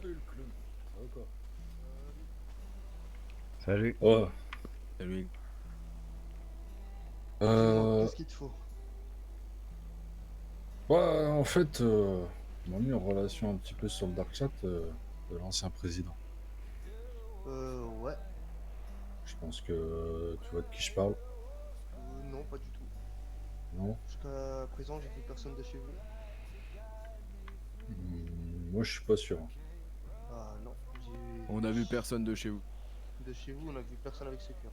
Salut le clown. Ça va quoi? Salut. Ouais. Salut. Dis-moi, Euh, qu'est-ce qu'il te faut? ouais, en fait, on m'a mis en relation un petit peu sur le dark chat de l'ancien président. Ouais. Je pense que tu vois de qui je parle, Non, pas du tout. non? Jusqu'à présent, j'ai vu personne de chez vous. Moi, je suis pas sûr, hein. Ah non, j'ai On a vu personne de chez vous. de chez vous, on a vu personne avec ce cœur.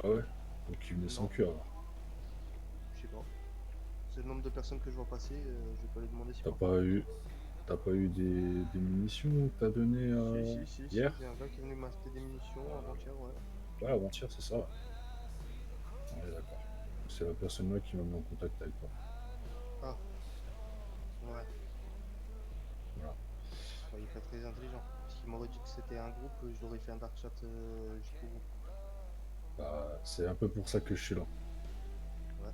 Ah ouais? Donc il venait sans Non, cure alors. je sais pas. C'est le nombre de personnes que je vois passer, je vais pas lui demander s'il T'as m'a pas pas invité. eu, t'as pas eu des munitions que t'as donné Si, hier? j'ai un gars qui est venu m'acheter des munitions avant-hier, ouais. Ouais, avant-hier, c'est ça. Ouais, d'accord. C'est la personne là qui m'a mis en contact avec toi. Ah, ouais. Voilà. Bah, il est pas très intelligent. Parce qu'il m'aurait dit que c'était un groupe, je l'aurais fait un dark chat jusqu'au bout. Bah, c'est un peu pour ça que je suis là. Ouais,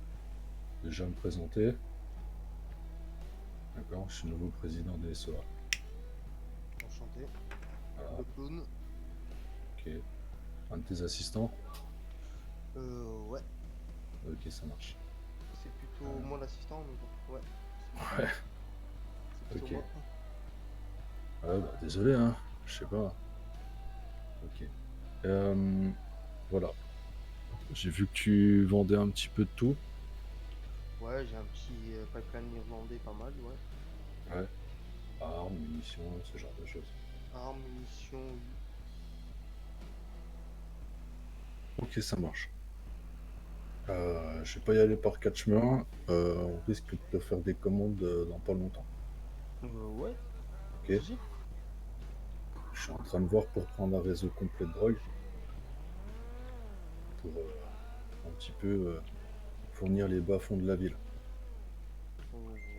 Déjà me présenter. D'accord, je suis nouveau président des SOA. enchanté. Voilà, Le clown. ok. Un de tes assistants? Ouais. Ok, ça marche. C'est plutôt moi l'assistant, mais bon, ouais. Ouais, C'est plutôt ok. moi. Ouais, bah désolé, hein. Je sais pas. Ok. Euh, voilà. J'ai vu que tu vendais un petit peu de tout. Ouais, j'ai un petit pipeline irlandais pas mal, ouais. Ouais. Armes, munitions, ce genre de choses. Armes, munitions, oui. Ok, ça marche. Je vais pas y aller par quatre chemins. On risque de te faire des commandes dans pas longtemps. Ouais, pas de Ok. soucis. Je suis en train de voir pour prendre un réseau complet de drogue pour un petit peu fournir les bas-fonds de la ville.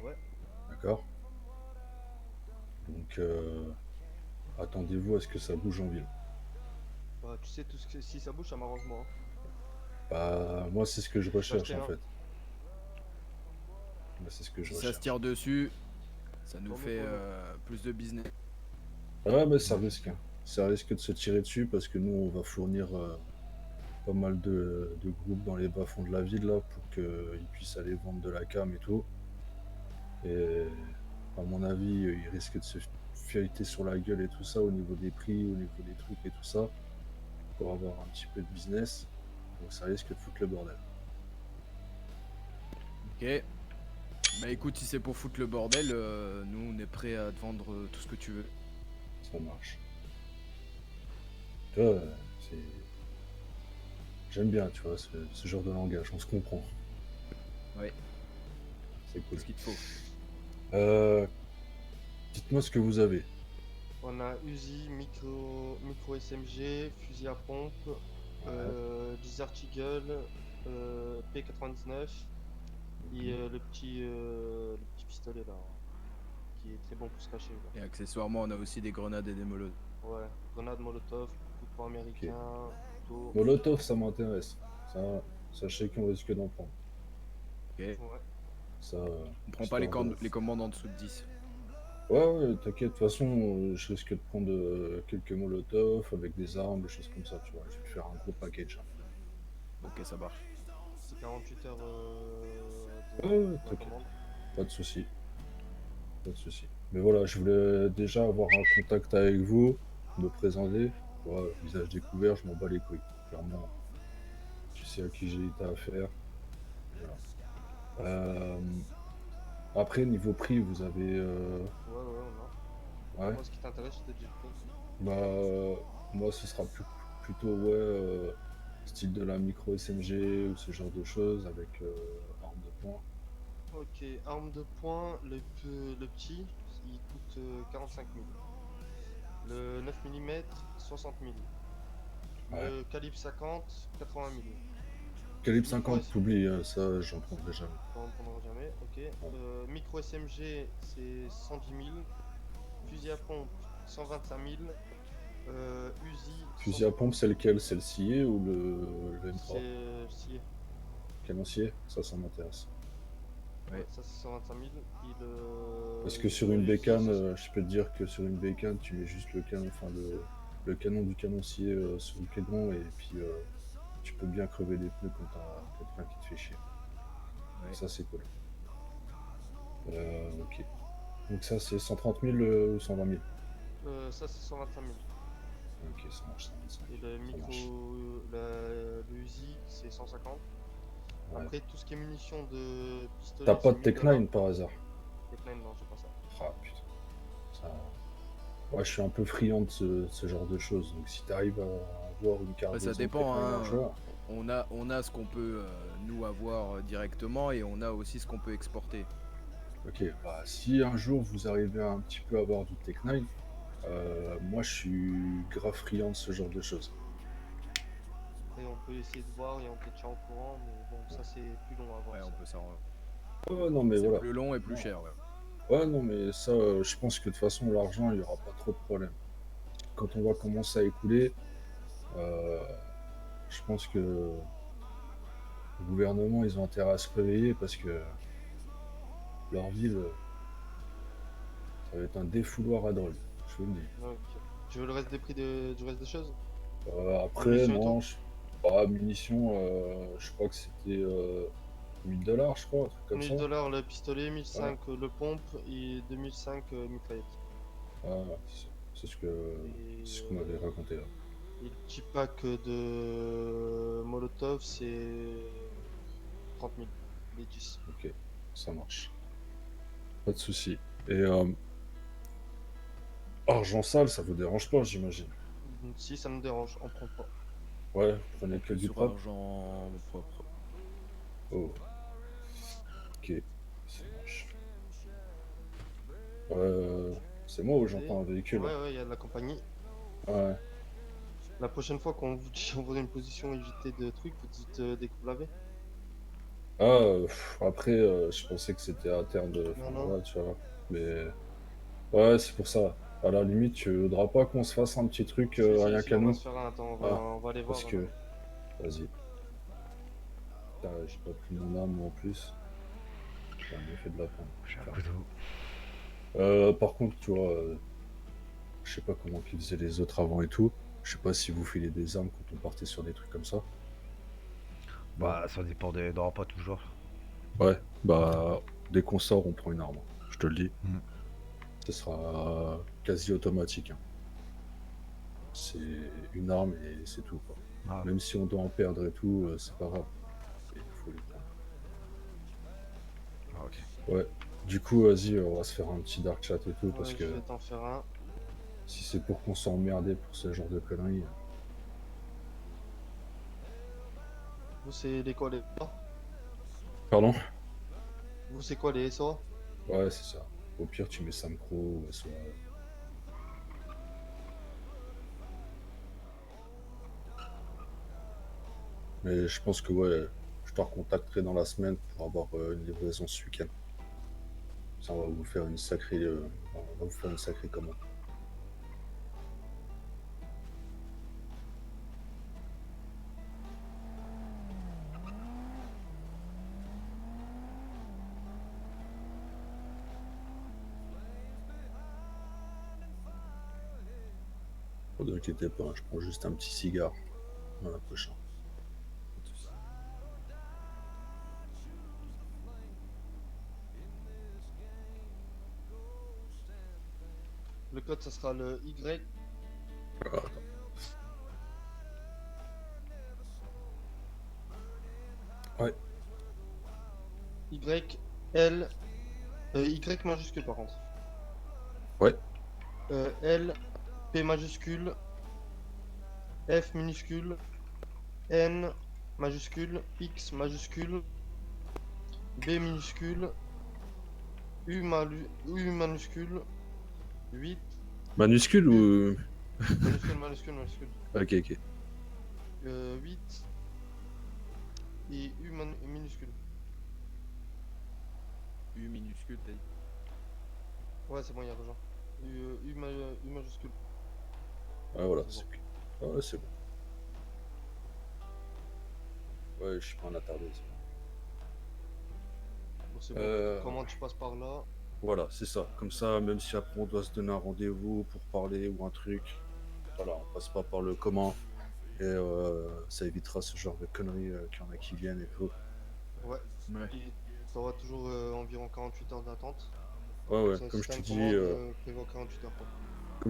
Ouais. D'accord? Donc, attendez-vous à ce que ça bouge en ville. Bah, tu sais, tout ce que si ça bouge, ça m'arrange moi, hein. Bah, moi, c'est ce que je Je vais recherche acheter en un. fait. Moi, c'est ce que je Si ça se recherche. tire dessus, ça nous Tant mieux fait pour nous. plus de business. Ouais, mais ça risque, hein. Ça risque de se tirer dessus parce que nous, on va fournir pas mal de groupes dans les bas-fonds de la ville là pour qu'ils puissent aller vendre de la cam et tout. Et à mon avis, ils risquent de se fighter sur la gueule et tout ça au niveau des prix, au niveau des trucs et tout ça pour avoir un petit peu de business. Donc ça risque de foutre le bordel. Ok. Bah écoute, si c'est pour foutre le bordel, nous on est prêt à te vendre tout ce que tu veux. Ça marche. Tu vois, c'est... J'aime bien, tu vois, ce genre de langage. On se comprend. Ouais. C'est cool. Qu'est-ce qu'il te faut? Euh, dites-moi ce que vous avez. On a Uzi, micro SMG, fusil à pompe, Ouais. Desert Eagle, P99 et Mhm. le petit pistolet là, hein, qui est très bon pour se cacher, là. Et accessoirement, on a aussi des grenades et des molots. Ouais, grenade Molotov, coup de poing Ok. américain, couteau. Molotov, ça m'intéresse. Ça, sachez qu'on risque d'en prendre. Ok. Ouais. Ça, On prend pas histoire de... les commandes en dessous de 10. Ouais, ouais, t'inquiète, de toute façon, je risque de prendre quelques Molotov avec des armes, des choses comme ça, tu vois. Je vais te faire un gros package. Ok, ça marche. C'est 48 heures Ouais, ouais, pour la t'inquiète, commande. pas de souci, pas de souci. Mais voilà, je voulais déjà avoir un contact avec vous, me présenter. Ouais, visage découvert, je m'en bats les couilles. Clairement, tu sais à qui j'ai été affaire. Voilà. Euh, après, niveau prix, vous avez... Ouais, ouais, on a. ouais, Moi, ce qui t'intéresse, je te dis le prix. bah, moi, ce sera plutôt, ouais, style de la micro SMG ou ce genre de choses avec arme de poing. Ok, arme de poing, le petit, il coûte 45 000. Le 9 mm, 60 000. Ouais. Le calibre 50, 80 000. Calibre Micro 50, S... t'oublies, ça, j'en prendrai jamais. On prendra jamais, ok. Ouais. Micro SMG, c'est 110 000. Fusil à pompe, 125 000. Uzi, Fusil à pompe, 150 c'est 000. lequel? C'est le scié ou le C'est M3? scié. Canoncier? Ça m'intéresse. Ouais. Ça c'est 125 000. Parce que sur une bécane, je peux te dire que sur une bécane, tu mets juste le canon, enfin le canon du canoncier sur le guidon et puis tu peux bien crever les pneus quand t'as quelqu'un qui te fait chier. Ouais. Ça c'est cool. Ok. Donc ça c'est 130 000 ou 120 000. Ça c'est 125 000. Ok, ça marche, 125. Et le Ça marche. micro, le Uzi c'est 150. Ouais. Après tout ce qui est munitions de T'as pistolet pas c'est de 1000 Tech dollars. 9 par hasard? Tech 9 non j'ai pas ça. Ah putain. Ça... Ouais, je suis un peu friand de ce genre de choses. Donc si t'arrives à avoir une Bah, cargaison ça de Tech dépend, 9 un hein. jour, On a ce qu'on peut nous avoir directement et on a aussi ce qu'on peut exporter. ok, bah si un jour vous arrivez à un petit peu avoir du Tech 9, moi je suis grave friand de ce genre de choses. Après on peut essayer de voir et on te tient au courant, mais bon ça c'est plus long à voir Ouais, on ça. peut s'en. Ouais, non mais C'est voilà. plus long et plus Non. cher, ouais. Ouais, non mais ça, je pense que de toute façon l'argent, il n'y aura pas trop de problème. Quand on va commencer à écouler, euh, je pense que le gouvernement, ils ont intérêt à se réveiller parce que leur ville, ça va être un défouloir à drogue, je vous le dis. Ok. Tu veux le reste des prix du reste des choses? Après, Munitions et tout? non, munitions, je crois que c'était 1000 $, je crois, un truc comme ça. 1000 dollars le pistolet, Ouais, 1005 le pompe et 2005 mitraillette. ouais, c'est ce qu'on m'avait raconté là. Et le petit pack de Molotov c'est 30 000, les 10. Ok, ça marche. Pas de souci. Et argent sale, ça vous dérange pas, j'imagine. Si ça me dérange, on prend pas. Ouais, vous prenez On que peut du sur propre. argent propre. Oh, ok, ça marche. Euh, c'est moi où j'entends un véhicule là. Ouais, ouais, il y a de la compagnie. Ouais. La prochaine fois qu'on vous dit envoie une position éviter de trucs, vous dites dès que vous l'avez. Ah, après, je pensais que c'était à terre de. Non, Enfin, non. voilà, tu vois. Mais ouais, c'est pour ça. À la limite, tu voudras pas qu'on se fasse un petit truc Si, si, rien si, qu'à on va nous? se faire un. Attends, Ah, on va aller parce voir là. que. Vas-y. Putain, j'ai pas pris mon arme moi, en plus. Ça m'a fait de la peine. J'ai un Tiens. couteau. Par contre, tu vois, je sais pas comment qu'ils faisaient les autres avant et tout. Je sais pas si vous filez des armes quand on partait sur des trucs comme ça. Non. Bah, ça dépend des endroits, pas toujours. Ouais, bah, dès qu'on sort, on prend une arme. Je te le dis. Mm. Ce sera quasi automatique, hein. C'est une arme et c'est tout, quoi. Ah, Même si on doit en perdre et tout, c'est pas grave. Il faut les prendre. ah, ok. Ouais. Du coup, vas-y, on va se faire un petit dark chat et tout, parce Ouais, je que vais t'en faire un. si c'est pour qu'on s'emmerde pour ce genre de conneries. Vous, c'est les quoi les SOA? Pardon? Vous, c'est quoi les SOA? Ouais, c'est ça. Au pire, tu mets Samcro ou SOA. Mais je pense que, ouais, je te recontacterai dans la semaine pour avoir une livraison ce week-end. Ça, on va vous faire une sacrée, on va vous faire une sacrée commande. Ne vous inquiétez pas, je prends juste un petit cigare dans la poche. Le code, ça sera le Y. Ah, attends. Ouais, Y, L. Y majuscule par contre. ouais, L, P majuscule, F minuscule, N majuscule, X majuscule, B minuscule, U minuscule, 8, manuscule ou. minuscule, Ok, ok. 8 et minuscule. U minuscule, t'as dit. Ouais, c'est bon, il y a rejoint. U majuscule. Ah, voilà, C'est c'est bon. ok. Ah, ouais, c'est bon. Ouais, je suis pas un attardé. C'est bon. Bon, Donc c'est bon. Euh, Comment tu passes par là? Voilà, c'est ça. Comme ça, même si après on doit se donner un rendez-vous pour parler ou un truc, voilà, on passe pas par le comment. Et ça évitera ce genre de conneries qu'il y en a qui viennent et tout. Ouais. Ouais. Et t'auras toujours environ 48 heures d'attente. Ouais, ouais, C'est un comme je système t'ai de dit, commande prévoit 48 heures, quoi.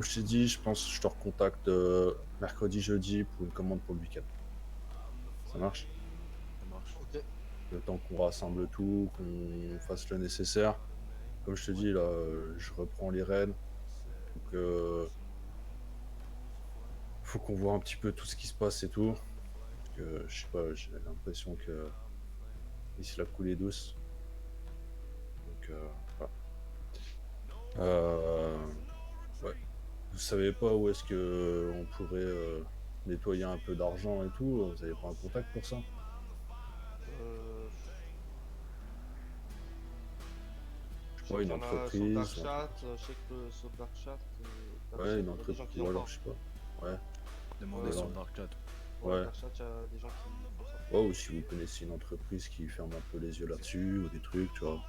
je pense que je te recontacte mercredi, jeudi pour une commande pour le week-end. Ça marche? Ça marche. Ok. Le temps qu'on rassemble tout, qu'on fasse le nécessaire. Comme je te dis, là, je reprends les rênes. Donc, faut qu'on voit un petit peu tout ce qui se passe et tout. Parce que, je sais pas, j'ai l'impression que ici la coulée douce. Donc, voilà. Euh, ouais. Vous savez pas où est-ce que on pourrait nettoyer un peu d'argent et tout? Vous avez pas un contact pour ça? Euh, Je sais je sais pas, une qu'il y en a sur entreprise, un truc. Darkchat. Je sais que sur Darkchat, Ouais, une il y a des gens entreprise, qui ou en alors, parlent. je sais pas. Ouais, Demandez Ouais, voilà. sur le dark chat. ouais, Ouais. Darkchat, il y a des gens qui font ça. Ouais, ou si vous connaissez une entreprise qui ferme un peu les yeux là-dessus, ou des trucs, tu vois.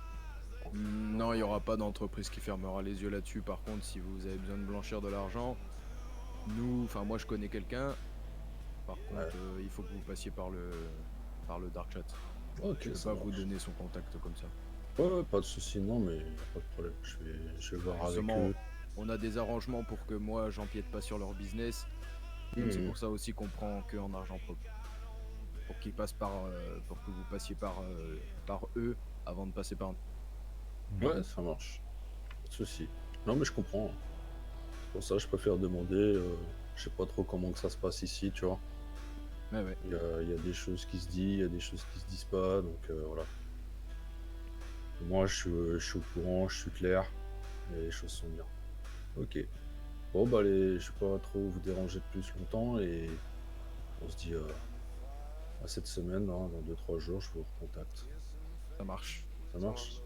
Non, il n'y aura pas d'entreprise qui fermera les yeux là-dessus. Par contre, si vous avez besoin de blanchir de l'argent, enfin moi je connais quelqu'un. Par Ouais. contre, il faut que vous passiez par le dark chat. Ok, Je peux ça pas vous marche. donner son contact comme ça. Ouais, ouais, pas de soucis, non, mais y a pas de problème. Je vais voir avec Justement, eux. on a des arrangements pour que moi j'empiète pas sur leur business. Donc c'est Mhm. pour ça aussi qu'on prend que en argent propre. Pour qu'ils passent pour que vous passiez par eux avant de passer par nous. Ouais, ça marche. Pas de soucis. Non, mais je comprends. C'est pour ça, je préfère demander. Je sais pas trop comment que ça se passe ici, tu vois. Ouais, ouais. Il y a des choses qui se disent, il y a des choses qui se disent pas, donc voilà. Moi, je suis au courant, je suis clair, et les choses sont bien. Ok. Bon, bah, je vais pas trop vous déranger de plus longtemps, et on se dit à cette semaine, hein, dans 2-3 jours, je vous recontacte. Ça marche. Ça Ça marche? marche.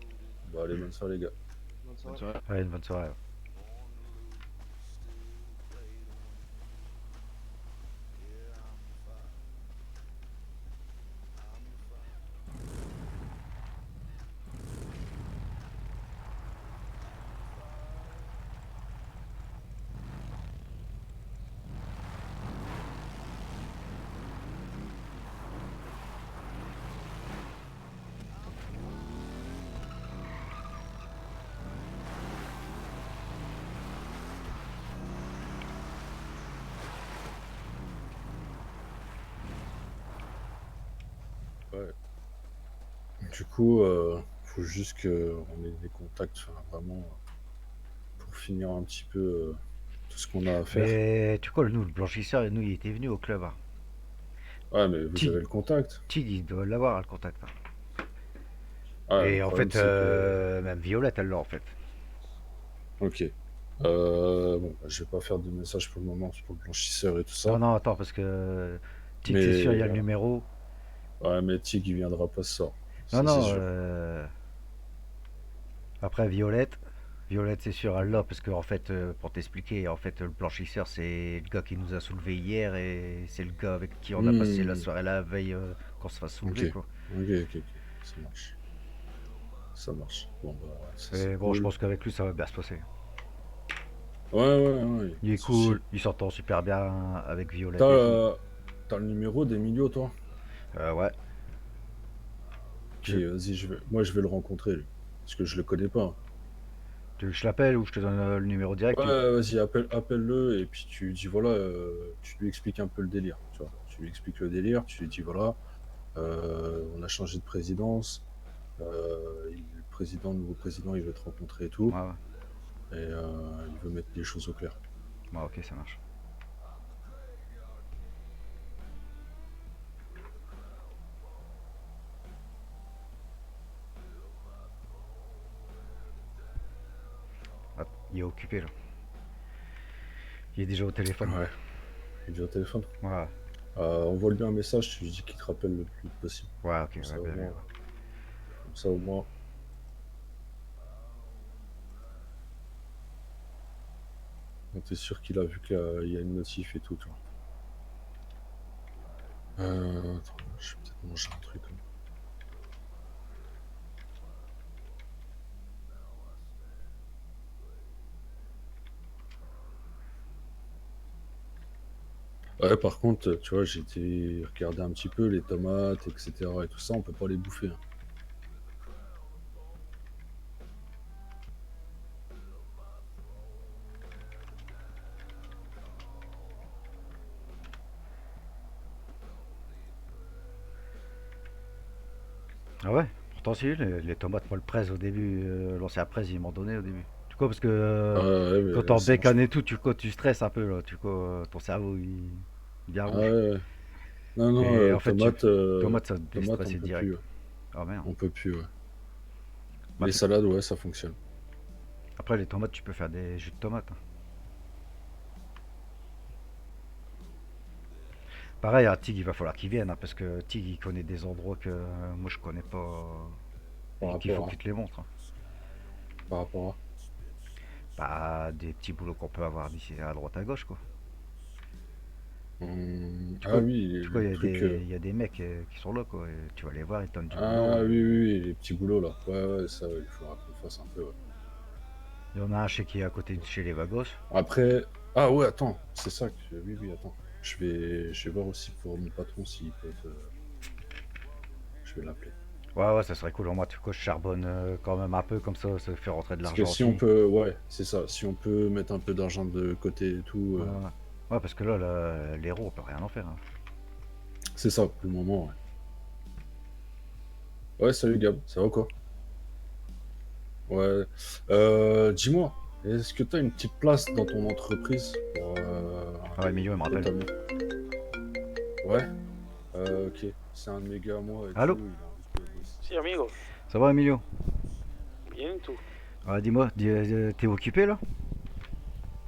Bah, allez, bonne soirée, les gars. Bonne Bonne soirée. soirée. Ouais, une bonne soirée. Ouais. Du coup, faut juste qu'on ait des contacts, enfin, vraiment, pour finir un petit peu tout ce qu'on a à faire. Mais tu vois, nous, le blanchisseur, nous, il était venu au club, hein. Ouais, mais vous Tig, avez le contact. Tig, il doit l'avoir, le contact, hein. Ouais, le Et en problème, fait, c'est que. même Violette, elle l'a, en fait. Ok. Bon, bah, je vais pas faire de message pour le moment pour le blanchisseur et tout Non, ça. non, attends, parce que Tig, c'est sûr, il y a Mais le numéro. ouais, mais Tig, il viendra pas ce soir. Non, Ça, c'est non, sûr. après, Violette. Violette, c'est sûr, elle l'a, parce que, en fait, pour t'expliquer, en fait, le blanchisseur, c'est le gars qui nous a soulevé hier, et c'est le gars avec qui on a passé la Hmm. soirée la veille qu'on se fasse Ok. soulever, quoi. Ok. Ça marche. Ça marche. Bon, bah, ça, c'est Et bon, je cool. pense qu'avec lui, ça va bien se passer. Ouais, Il pas est de souci. cool, il s'entend super bien avec Violette T'as et tout. t'as le numéro d'Emilio, toi? Ouais. Ok, Tu, vas-y, moi, je vais le rencontrer, lui. Parce que je le connais pas. tu veux que je l'appelle ou je te donne le numéro direct? Ouais, vas-y, appelle-le et puis tu dis voilà, tu lui expliques un peu le délire, tu vois. Tu lui expliques le délire, tu lui dis voilà, on a changé de présidence, le nouveau président, il veut te rencontrer et tout, Ouais, ouais. et il veut mettre les choses au clair. Ouais, ok, ça marche. Ah, il est occupé là. Il est déjà au téléphone. Ouais, il est au téléphone. Ouais, Envoie-lui un message, tu lui dis qu'il te rappelle le plus vite possible. ouais, ok, Comme ouais, ça au bien vu. moins, comme ça au moins, on est sûr qu'il a vu qu'il y a une notif et tout, tu vois. Attends, je vais peut-être manger un truc, hein. Ouais, par contre, tu vois, j'ai été regarder un petit peu les tomates, etc. et tout ça, on peut pas les bouffer, hein. Ah ouais? Pourtant, si, les tomates, moi, le presse au début, l'ancien presse, ils m'ont donné au début. Tu vois, parce que Ah ouais, quand mais t'en ça marche bécane pas. et tout, tu stresses un peu, là. Ton cerveau, il devient Ah rouge. ouais, ouais. Non, non, Et en fait, tomate, ça te tomate, on déstressait peut direct. plus, ouais. Ah merde. On peut plus, ouais. Bah, Les salades, ouais, ça fonctionne. après, les tomates, tu peux faire des jus de tomates, hein. Pareil, à Tig, il va falloir qu'il vienne, hein, parce que Tig, il connaît des endroits que moi, je connais pas. Par Et qu'il faut rapport à. qu'il te les montre, hein. Par rapport à. Bah, des petits boulots qu'on peut avoir d'ici à droite à gauche, quoi. Ah oui, Tu les vois, trucs. il y a des mecs qui sont là, quoi. Et tu vas les voir, ils te donnent du boulot. Ah oui, oui, oui, les petits boulots là. Ouais, ouais, ça, ouais, il faudra qu'on fasse un peu, ouais. Il y en a un chez qui est à côté de chez les Vagos. Après. Ah ouais, attends, c'est ça que. Oui, oui, attends. Je vais voir aussi pour mon patron s'ils peuvent. Je vais l'appeler. Ouais, ouais, ça serait cool. Au moins, tu vois, je charbonne quand même un peu, comme ça fait rentrer de Parce que l'argent si on aussi. peut. Ouais, c'est ça. Si on peut mettre un peu d'argent de côté et tout. Ouais, ouais. Ouais, parce que là, l'héros, on peut rien en faire, hein. C'est ça, pour le moment, ouais. Ouais, salut Gab, ça va quoi? Ouais. Dis-moi, est-ce que tu as une petite place dans ton entreprise pour Ah ouais, milieu, il me rappelle. totalement. Ouais, ok. C'est un de mes gars à moi et Allô? tout, il a envie de bosser. Sí, amigo. Ça va, Emilio? Bien, tú. Ouais, dis-moi, t'es occupé là?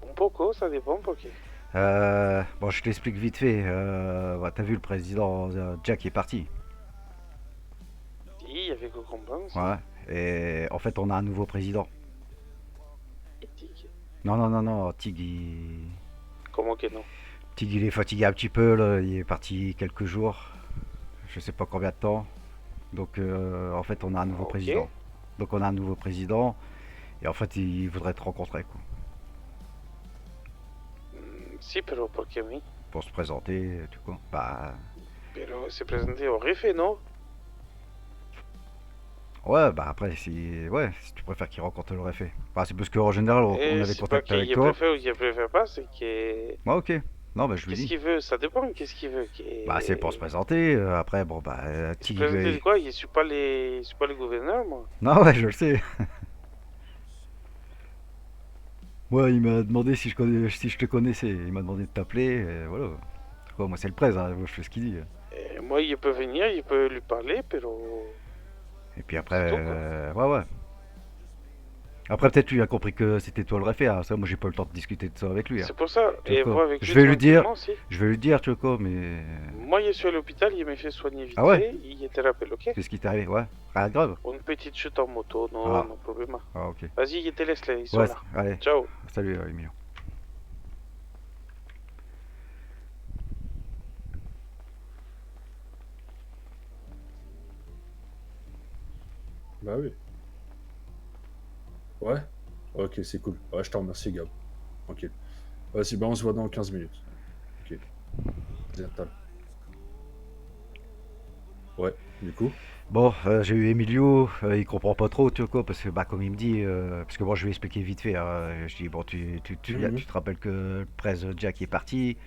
Un poco, ça dépend, porque. Bon, je t'explique vite fait. Bah, t'as vu, le président Jack est parti. Sí, il y avait que comprendre, sí. Ouais. Et en fait, on a un nouveau président. Éthique. Non, non, non, non, ¿Cómo que no? Tig, il est fatigué un petit peu, là. Il est parti quelques jours. Je sais pas combien de temps. Donc, en fait, on a un nouveau Ok. président. Donc, on a un nouveau président. Et en fait, il voudrait te rencontrer, quoi. Sí, pero ¿por qué a mí? Pour se présenter, tu vois. Bah, Pero se presenté au jefe, ¿no? ouais, bah après, si tu préfères qu'il rencontre le réfet. Bah, c'est parce qu'en général, on avait C'est pas contact avec qu'il toi. préfère ou qu'il préfère pas, c'est que. Ouais, ok. Non, bah, je lui Qu'est-ce dis. qu'il veut? Ça dépend, qu'est-ce qu'il veut. Bah, c'est pour se présenter. Après, bon, bah, Se Tig, présenter de quoi? Je suis pas les. Je suis pas le gouverneur, moi. Non, ouais, je le sais. Moi, il m'a demandé si je te connaissais. Il m'a demandé de t'appeler. Et voilà. Quoi, moi, c'est le presse, hein. Moi, je fais ce qu'il dit. Moi, il peut venir, il peut lui parler, pero. Et puis après, C'est tout, quoi. ouais, ouais. Après, peut-être lui a compris que c'était toi le réfé, hein. Ça, moi, j'ai pas eu le temps de discuter de ça avec lui, hein. C'est pour ça. Tu vois Et quoi. voir avec Je lui vais lui dire, tranquillement, si. je vais lui dire, tu vois quoi, mais Moi, je suis à l'hôpital, il m'a fait soigner vite Ah ouais? fait, il te rappelle, ok? qu'est-ce qui t'est arrivé? Ouais, rien de grave. Une petite chute en moto, non, Ah. non problème. Ah, ok. Vas-y, je te laisse là, ils sont Ouais, là. allez, Ciao. salut, Emilio. Bah oui. Ouais? Ok, c'est cool. Ouais, je te remercie Gab. Ok. Vas-y, bah on se voit dans 15 minutes. Ok. Vas-y, attends. Ouais, du coup? Bon, j'ai eu Emilio, il comprend pas trop, tu vois quoi, parce que, bah, comme il me dit, parce que bon, je lui ai expliqué vite fait, hein. Je dis, bon, tu te rappelles que le presse Jack est parti.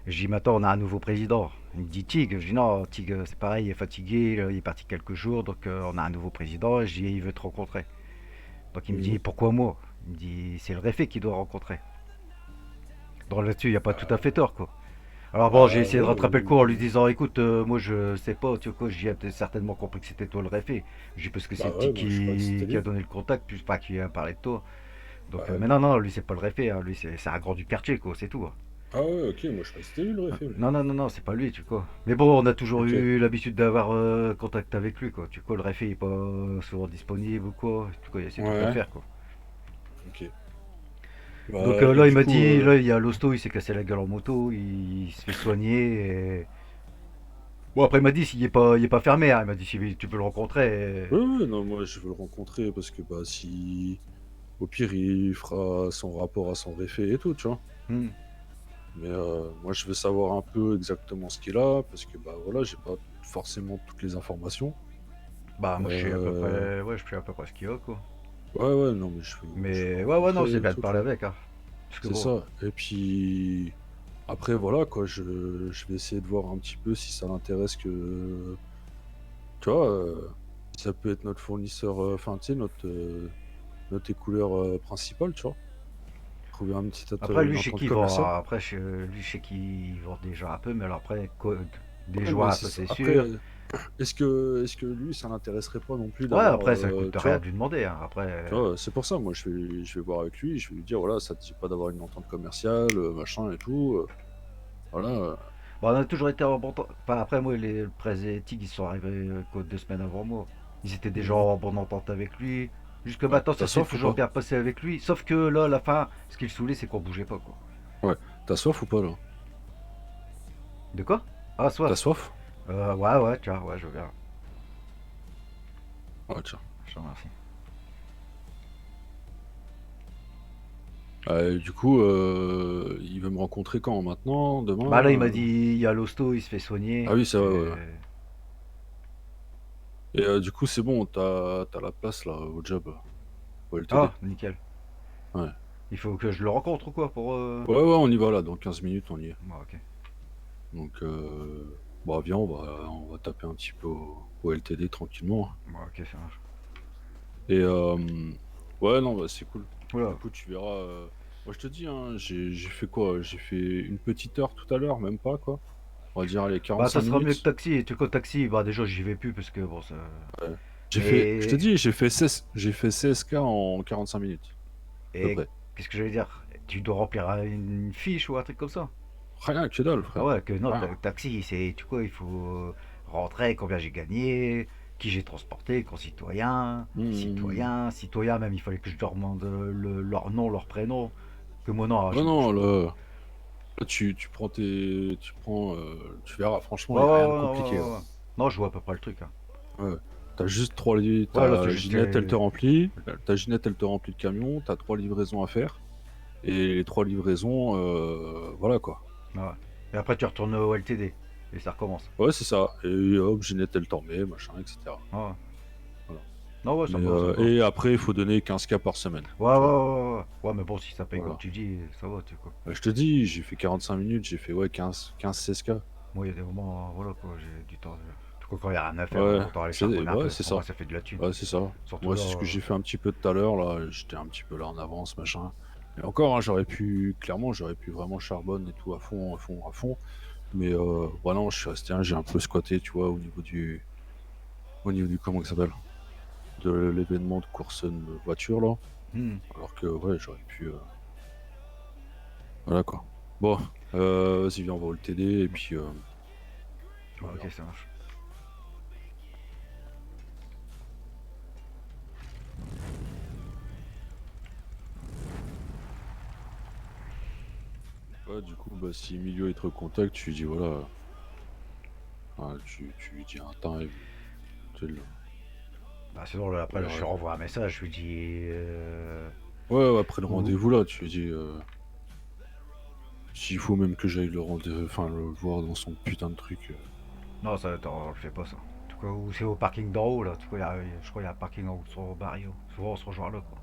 Je dis, maintenant, on a un nouveau président. Il me dit, Tig. Je dis, non, Tig, c'est pareil, il est fatigué, il est parti quelques jours, donc on a un nouveau président. Je dis, il veut te rencontrer. Donc il me dit, pourquoi moi? Il me dit, c'est le réfé qui doit rencontrer. Donc là-dessus, il n'y a pas tout à fait tort, quoi. Alors bon, j'ai essayé de rattraper le coup en lui disant, écoute, moi je sais pas, tu vois quoi, j'ai certainement compris que c'était toi le réfé. J'ai dit, parce que Bah c'est ouais, Tig moi je crois que c'était qui a lui. donné le contact, puis pas qui a parlé de toi. Donc, Bah ouais. mais non, non, lui c'est pas le réfé, hein. Lui c'est un grand du quartier, quoi, c'est tout, hein. Ah ouais, ok, moi je crois que c'était lui le réfé. Non, non, non, non, c'est pas lui, tu vois. Mais bon, on a toujours Ok. eu l'habitude d'avoir contact avec lui, quoi. Tu vois, le réfé il est pas souvent disponible ou quoi. Tu vois, il y a ses trucs à Ouais. faire, quoi. Ok. Donc Bah, et là, il du m'a coup, dit, là, il y a l'hosto, il s'est cassé la gueule en moto, il se fait soigner. Et... Bon, après, il m'a dit, il est pas fermé, hein. Il m'a dit, si tu peux le rencontrer. ouais, ouais, non, moi je veux le rencontrer parce que bah si au pire il fera son rapport à son réfé et tout, tu vois. Hmm. Mais moi, je veux savoir un peu exactement ce qu'il a, parce que bah voilà, j'ai pas forcément toutes les informations. Bah, moi, je sais à peu Euh, près, ouais, je sais à peu près ce qu'il y a, quoi. ouais, non, mais je veux le Mais, ouais, non, c'est rencontrer et bien de tout, tu parler vois. avec, hein. Parce que C'est bon, ça. Et puis après, voilà, quoi, je vais essayer de voir un petit peu si ça l'intéresse que, tu vois, ça peut être notre fournisseur, enfin, tu sais, notre écouleur principale, tu vois. Trouver un petit après, une lui, je sais entente qu'il vend, commerciale. après, lui, je sais qu'il vend déjà un peu, mais alors après, des Ouais, mais joints un c'est peu, ça. c'est Après, sûr. est-ce que lui, ça l'intéresserait pas non plus Ouais, d'avoir, après, ça coûte tu rien vois, de lui demander, hein. Après, tu vois, c'est pour ça, moi, je vais voir avec lui, je vais lui dire, voilà, ça te dit pas d'avoir une entente commerciale, machin et tout, voilà. bon, on a toujours été en bon temps. Enfin, après, moi, les prêts éthiques, ils sont arrivés que 2 semaines avant moi. Ils étaient déjà Mhm. en bonne entente avec lui. Jusque Ouais, maintenant, t'as ça s'est soif ou toujours pas? bien passé avec lui. Sauf que là, à la fin, ce qui le saoulait, c'est qu'on bougeait pas, quoi. Ouais, t'as soif ou pas, là? De quoi? Ah, T'as soif. soif? Ouais, tiens, ouais, je veux bien. Ouais, tiens. Je te remercie. Du coup, il veut me rencontrer quand? Maintenant? Bah là, il Demain? m'a dit, il y a l'hosto, il se fait soigner. Ah oui, c'est Et... vrai, ouais. Et du coup, c'est bon, t'as la place, là, au job, au LTD. Ah, nickel. Ouais. Il faut que je le rencontre ou quoi pour... Ouais, on y va, là, dans 15 minutes, on y est. Bon, ok. Donc, bah, viens, on va taper un petit peu au LTD tranquillement. Bon, ok, ça marche. Et, ouais, non, bah, c'est cool. Du Oula. coup, tu verras. Moi, je te dis, hein, j'ai fait quoi? J'ai fait une petite heure tout à l'heure, même pas, quoi. On va dire, allez, Bah, ça 45 sera mieux que minutes. taxi. Et tu quoi, taxi, bah déjà, j'y vais plus parce que bon, ça... Ouais. Je te Mais... dis, j'ai fait 16K en 45 minutes, à peu Et près. qu'est-ce que j'allais dire? Tu dois remplir une fiche ou un truc comme ça? Rien que dalle, Ah frère. ouais, que non, Rien. taxi, c'est, tu quoi, il faut rentrer, combien j'ai gagné, qui j'ai transporté, concitoyen, Hum. citoyen même, il fallait que je leur demande leur nom, leur prénom. Que moi, non, Non, non, là, tu verras, franchement, Ouais, il ouais, n'y a rien de ouais, ouais, compliqué, là. ouais, ouais. Non, je vois à peu près le truc, hein. Ouais. T'as juste 3 livres, Ouais, là, c'est ta juste... Ginette, elle te remplit, le camion, t'as 3 livraisons à faire, et les 3 livraisons, voilà quoi. Ouais. Et après, tu retournes au LTD. Et ça recommence. Ouais, c'est ça, et hop, Ginette, elle t'en met, machin, etc. Ouais. Voilà. Non, ouais, ça Mais, me va, ça me va. et après, il faut donner 15K par semaine, Ouais, ouais, tu vois. ouais, ouais. Ouais, mais bon, si ça paye comme Voilà. tu dis, ça va, tu sais quoi. Je te dis, j'ai fait 45 minutes, j'ai fait, ouais, 16K. Moi, il y a des moments, voilà, quoi, j'ai du temps. Tu vois, quand il n'y a rien à faire, Ouais, autant aller c'est charbonner un ouais, peu. c'est Pour moi, ça. ça fait de la thune. Ouais, c'est ça. Surtout Moi, là, c'est ce que j'ai fait un petit peu tout à l'heure, là. J'étais un petit peu là en avance, machin. Et encore, hein, clairement, j'aurais pu vraiment charbonner et tout à fond, à fond, à fond. Mais, ouais, non, je suis resté, j'ai un peu squatté, tu vois, au niveau du, comment ça s'appelle? De l'événement de course de voiture, là. hmm. Alors que, ouais, j'aurais pu, voilà, quoi. Bon, vas-y, viens, on va au LTD, et puis, on Ouais, verra. ok, ça marche. Ouais, du coup, bah, si Emilio il te recontacte, tu lui dis, voilà, tu lui dis un time, tu le- Bah, sinon, là, on après, je lui verra. renvoie un message, je lui dis. Ouais, ouais, après le Ou- rendez-vous là, tu lui dis, s'il faut même que j'aille le rendez enfin le voir dans son putain de truc. Non, ça, attends, on le fait pas, ça. En tout cas, ou c'est au parking d'en haut, là. En tout cas, je crois qu'il y a un parking en haut sur Barrio. Souvent, on se rejoint là, quoi.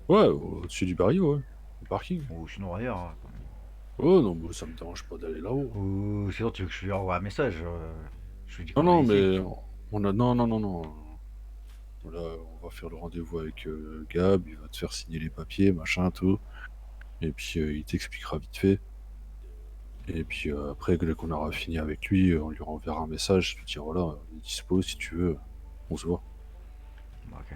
Ouais, au-dessus du barrio, ouais, au parking. Ou sinon, ailleurs, hein. Ouais, non, mais ça me dérange pas d'aller là-haut. Ou sinon, tu veux que je lui envoie un message, je lui dis Non, qu'on est non, ici. mais non, non, non, non. Là, on va faire le rendez-vous avec Gab, il va te faire signer les papiers, machin, tout. Et puis il t'expliquera vite fait. Et puis après, dès qu'on aura fini avec lui, on lui renverra un message, lui dire voilà, on est dispo si tu veux, on se voit. Ok.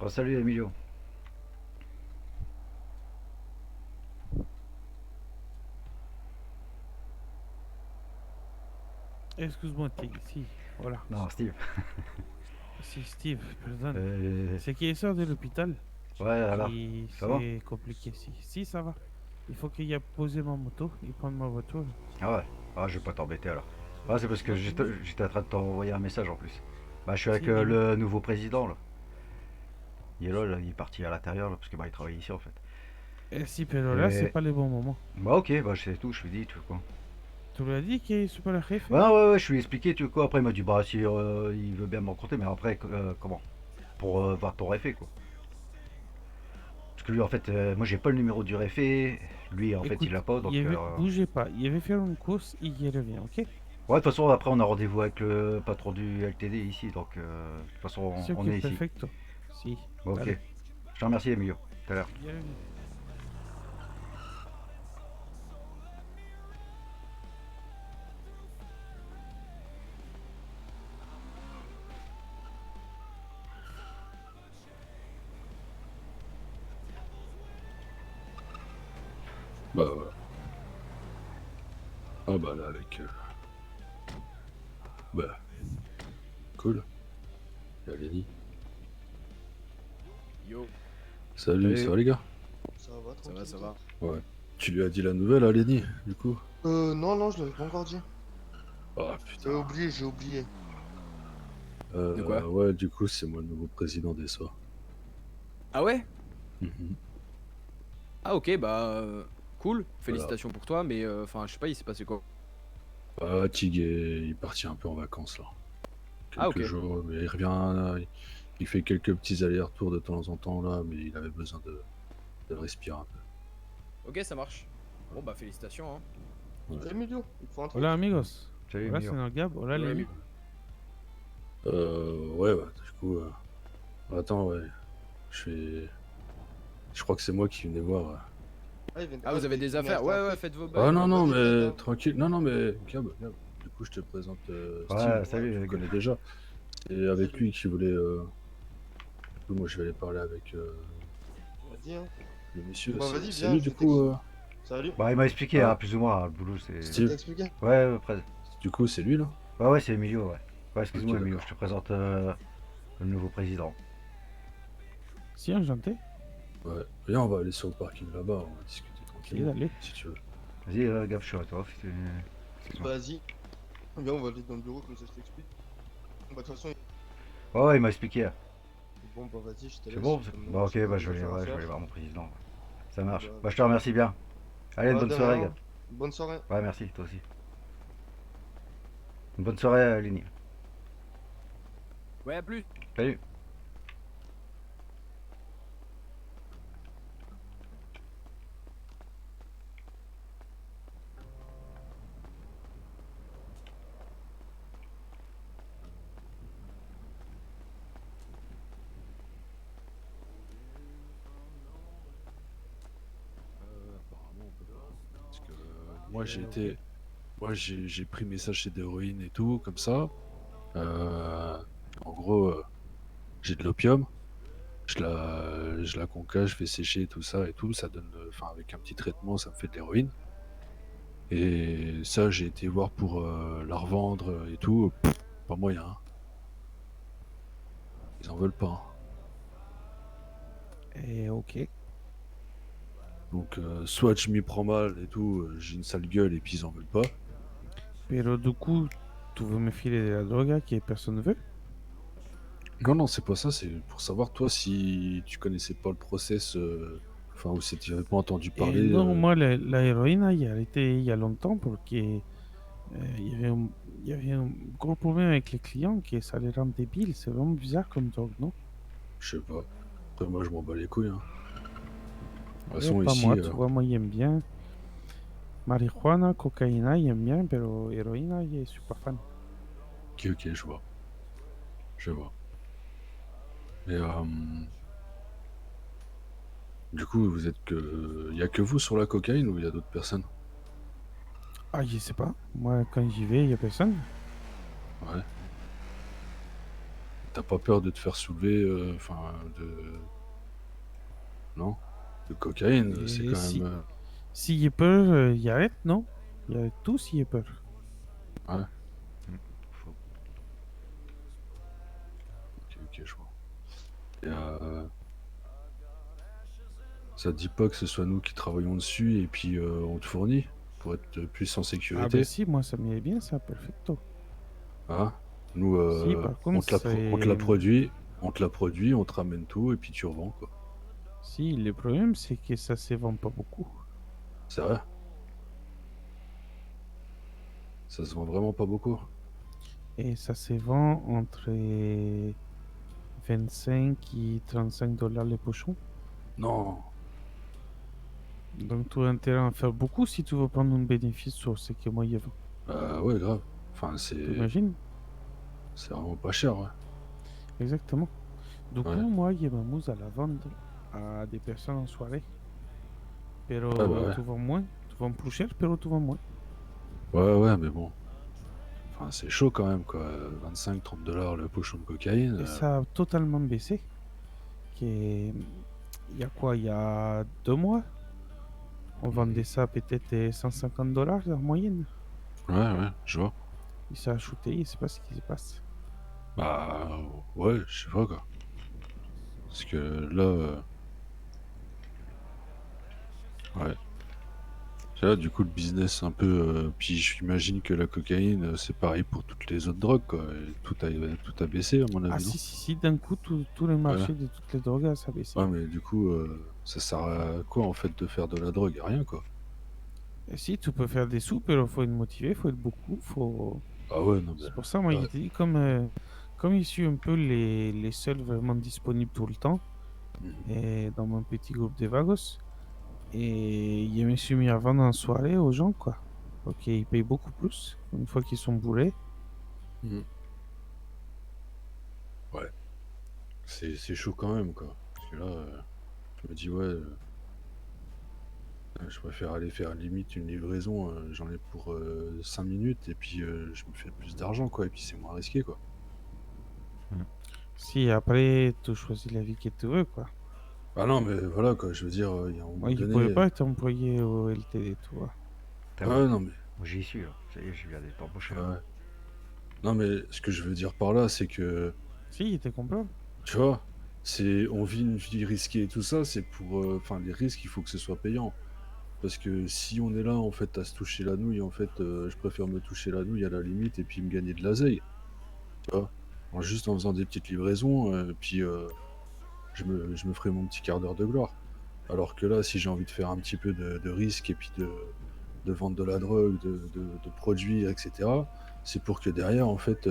Oh, salut, Emilio. Excuse-moi, si, voilà. Non, Steve. C'est Steve, pardon. Euh, C'est qui sort de l'hôpital ouais, alors, qui ça va? c'est compliqué. Si, ça va. Il faut qu'il y ait posé ma moto et prendre ma voiture. Ah ouais. Ah, je vais pas t'embêter alors. Ah, c'est parce que j'étais en train de t'envoyer un message en plus. Bah, je suis avec Si, dis-moi. le nouveau président là. Yellow, là, il est parti à l'intérieur là, parce que bah, il travaille ici en fait. Eh si, mais là, c'est Et... pas le bon moment. Bah, ok, bah, je sais tout, je lui dis, tu vois quoi. Tu lui as dit qu'il est super le chef? Bah, ouais, je lui ai expliqué, tu vois quoi. Après, il m'a dit, bah, si il veut bien me rencontrer, mais après, comment pour voir ton réfé quoi. Parce que lui, en fait, moi, j'ai pas le numéro du réfé. Lui, en fait, il Écoute, l'a pas, donc. bougez pas. Il va faire une course et il revient, ok? Ouais, de toute façon, après, on a rendez-vous avec le patron du LTD ici, donc de toute façon, C'est on ok, est ici. perfecto. Si. Bon, ok. Allez, Je te remercie, Emilio. Tout à l'heure. bienvenue. Bah voilà. Ah bah là avec... Bah, cool. Et Alénie. Yo, Salut, Salut. ça va les gars? Ça va, ça tranquille. va, ça va. Ouais. Tu lui as dit la nouvelle, Alénie, du coup? Non, je l'avais pas encore dit. Ah J'ai putain. oublié, j'ai oublié. De quoi? Ouais, du coup, c'est moi le nouveau président des SOA. Ah ouais? Mhm. Ah ok, bah cool. Félicitations pour toi, mais enfin je sais pas, il s'est passé quoi? Ah, Tig il est parti un peu en vacances là. Ah Quelques ok. jours, mais il revient, là, il fait quelques petits allers-retours de temps en temps là, mais il avait besoin de respirer un peu. Ok, ça marche. Bon bah félicitations, hein. Salut Emilio, il te faut un truc? Hola, amigos. Salut, Hola, Emilio. señor Gab. Hola, Ouais, Lenny. mais- Ouais, du coup, attends, ouais, je crois que c'est moi qui venais voir. Ah, il vient Ah, vous avez des il vient affaires? acheter un Ouais, truc. faites vos Ah bails. non, non, Vas-y, mais viens. tranquille, non, non, mais Gab, du coup, je te présente Steve, Ouais, salut, tu le Gab. connais déjà. C'est avec Salut. lui qui voulait. Du coup, moi, je vais aller parler avec Vas-y, hein. le monsieur. Bah, vas-y, C'est viens, lui, je du vais coup, Salut. Bah, il m'a expliqué, Ah. hein, plus ou moins, le boulot, c'est. Ça t'a Steve. expliqué? Ouais, presque. Du coup, c'est lui là. Ouais, c'est Emilio, ouais. Ouais, Ok, excuse-moi, Emilio, d'accord. je te présente le nouveau président. Si, enchanté. Ouais. Viens, on va aller sur le parking là-bas, on va discuter Si, tranquillement, allez. si tu veux. Vas-y, Gab, je suis à toi. Excuse-moi. Vas-y. Viens, on va aller dans le bureau comme ça je t'explique. Bah, de toute façon, Ouais, il m'a expliqué. bon, bah, vas-y, je te C'est laisse. bon? Comme Bah, on ok, sait bah, des affaires à je vais aller faire. voir mon président. Ouais. Ça marche. Bah, Bah, je te remercie bien. Allez, une bah, bonne de soirée, rien. Gab. Bonne soirée. Ouais, merci, toi aussi. Une bonne soirée, Lenny. Ouais, à plus. Salut. Apparemment, on peut pas. Parce que moi, j'ai pris mes sachets d'héroïne et tout, comme ça. En gros, j'ai de l'opium. Je la concasse, je fais sécher tout ça et tout. Ça donne, enfin, avec un petit traitement, ça me fait de l'héroïne. Et ça, j'ai été voir pour la revendre et tout. Pas moyen, hein. Ils en veulent pas, hein. Ok. Donc, soit je m'y prends mal et tout, j'ai une sale gueule et puis ils en veulent pas. Pero du coup, tu veux me filer de la droga que personne ne veut? Non, non, c'est pas ça, c'est pour savoir, toi, si tu connaissais pas le process, enfin, ou si tu n'avais pas entendu parler. Non, moi, la héroïne, il a arrêté il y a longtemps parce que il y avait un gros problème avec les clients que ça les rend débiles. C'est vraiment bizarre comme drogue, non? Je sais pas. Après, moi, je m'en bats les couilles, hein. De toute Ouais, façon, pas ici. moi, tu vois, moi, j'aime bien. Marijuana, cocaïna, j'aime bien, pero héroïne, je suis pas fan. Ok, je vois. Je vois. Mais, du coup, vous êtes que. Y a que vous sur la cocaïne ou il y a d'autres personnes? Ah, je sais pas. Moi, quand j'y vais, il y a personne. Ouais. T'as pas peur de te faire soulever, enfin, de. Non? De cocaïne, c'est Et quand si, même. si j'ai peur, il arrête, non? Il arrête tout s'il a peur. Ouais. Faut- Ok, je vois. Et, Ça te dit pas que ce soit nous qui travaillons dessus et puis on te fournit pour être plus en Ah, sécurité? ben si, moi ça m'irait bien ça, perfecto. Hein? Nous, Si, par contre, on te la c'est. produit, on te ramène tout et puis tu revends, quoi. Si, le problème c'est que ça se vend pas beaucoup. C'est vrai? Ça se vend vraiment pas beaucoup? Et ça se vend entre 25 et 35 dollars le pochon. Non. Donc tu as intérêt à en faire beaucoup si tu veux prendre un bénéfice sur ce que moi il y a. Ouais, grave. Enfin, T'imagines? c'est vraiment pas cher, ouais. Exactement. Du Ouais. coup, moi, je m'amuse à la vendre à des personnes en soirée. Pero Ouais, bah ouais. tu vends moins. Tu vends plus cher, pero tu vends moins. Ouais, mais bon. Enfin, c'est chaud quand même, quoi. 25-30 $ le pochon de cocaïne. Et ça a totalement baissé. Il y a quoi? Il y a 2 mois, on vendait ça peut-être 150 dollars en moyenne. Ouais, je vois. Et ça a shooté, je sais pas ce qui se passe. Bah, ouais, je sais pas, quoi. Parce que là, ouais. C'est là, du coup, le business un peu. Puis j'imagine que la cocaïne, c'est pareil pour toutes les autres drogues, quoi. Et tout a baissé, à mon Ah avis, non? si, d'un coup, tout le Ouais. marché de toutes les drogues ça a baissé. Ouais, mais du coup, ça sert à quoi, en fait, de faire de la drogue? À rien, quoi. Et si, tu peux faire des sous, mais il faut être motivé, il faut être beaucoup, faut... Ah ouais, non, mais. C'est pour ça, moi, Ouais. il dit, comme je suis un peu les seuls vraiment disponibles tout le temps, Mhm. et dans mon petit groupe de vagos, et je me suis mis à vendre en soirée aux gens, quoi. Ok, ils payent beaucoup plus une fois qu'ils sont bourrés. Mhm. Ouais. C'est chaud quand même, quoi. Parce que là, je me dis, ouais, je préfère aller faire limite une livraison, j'en ai pour 5 minutes, et puis je me fais plus d'argent, quoi, et puis c'est moins risqué, quoi. Si après, tu choisis la vie que tu veux, quoi. Ah non, mais voilà, quoi, je veux dire, il y a un moment Moi, je pouvais donné. pas être employé au LTD, tu vois. Ah ouais. Ouais, non, mais. Moi, j'y suis, là. Ça y est, je viens d'être embauché. Ouais. Non, mais ce que je veux dire par là, c'est que, Si, il te comprend. tu vois, on vit une vie risquée et tout ça, c'est pour. Enfin, les risques, il faut que ce soit payant. Parce que si on est là, en fait, à se toucher la nouille, en fait, je préfère me toucher la nouille à la limite et puis me gagner de l'oseille, tu vois. Juste en faisant des petites livraisons, puis je me ferai mon petit quart d'heure de gloire. Alors que là, si j'ai envie de faire un petit peu de risque et puis de vendre de la drogue, de produire, etc., c'est pour que derrière, en fait,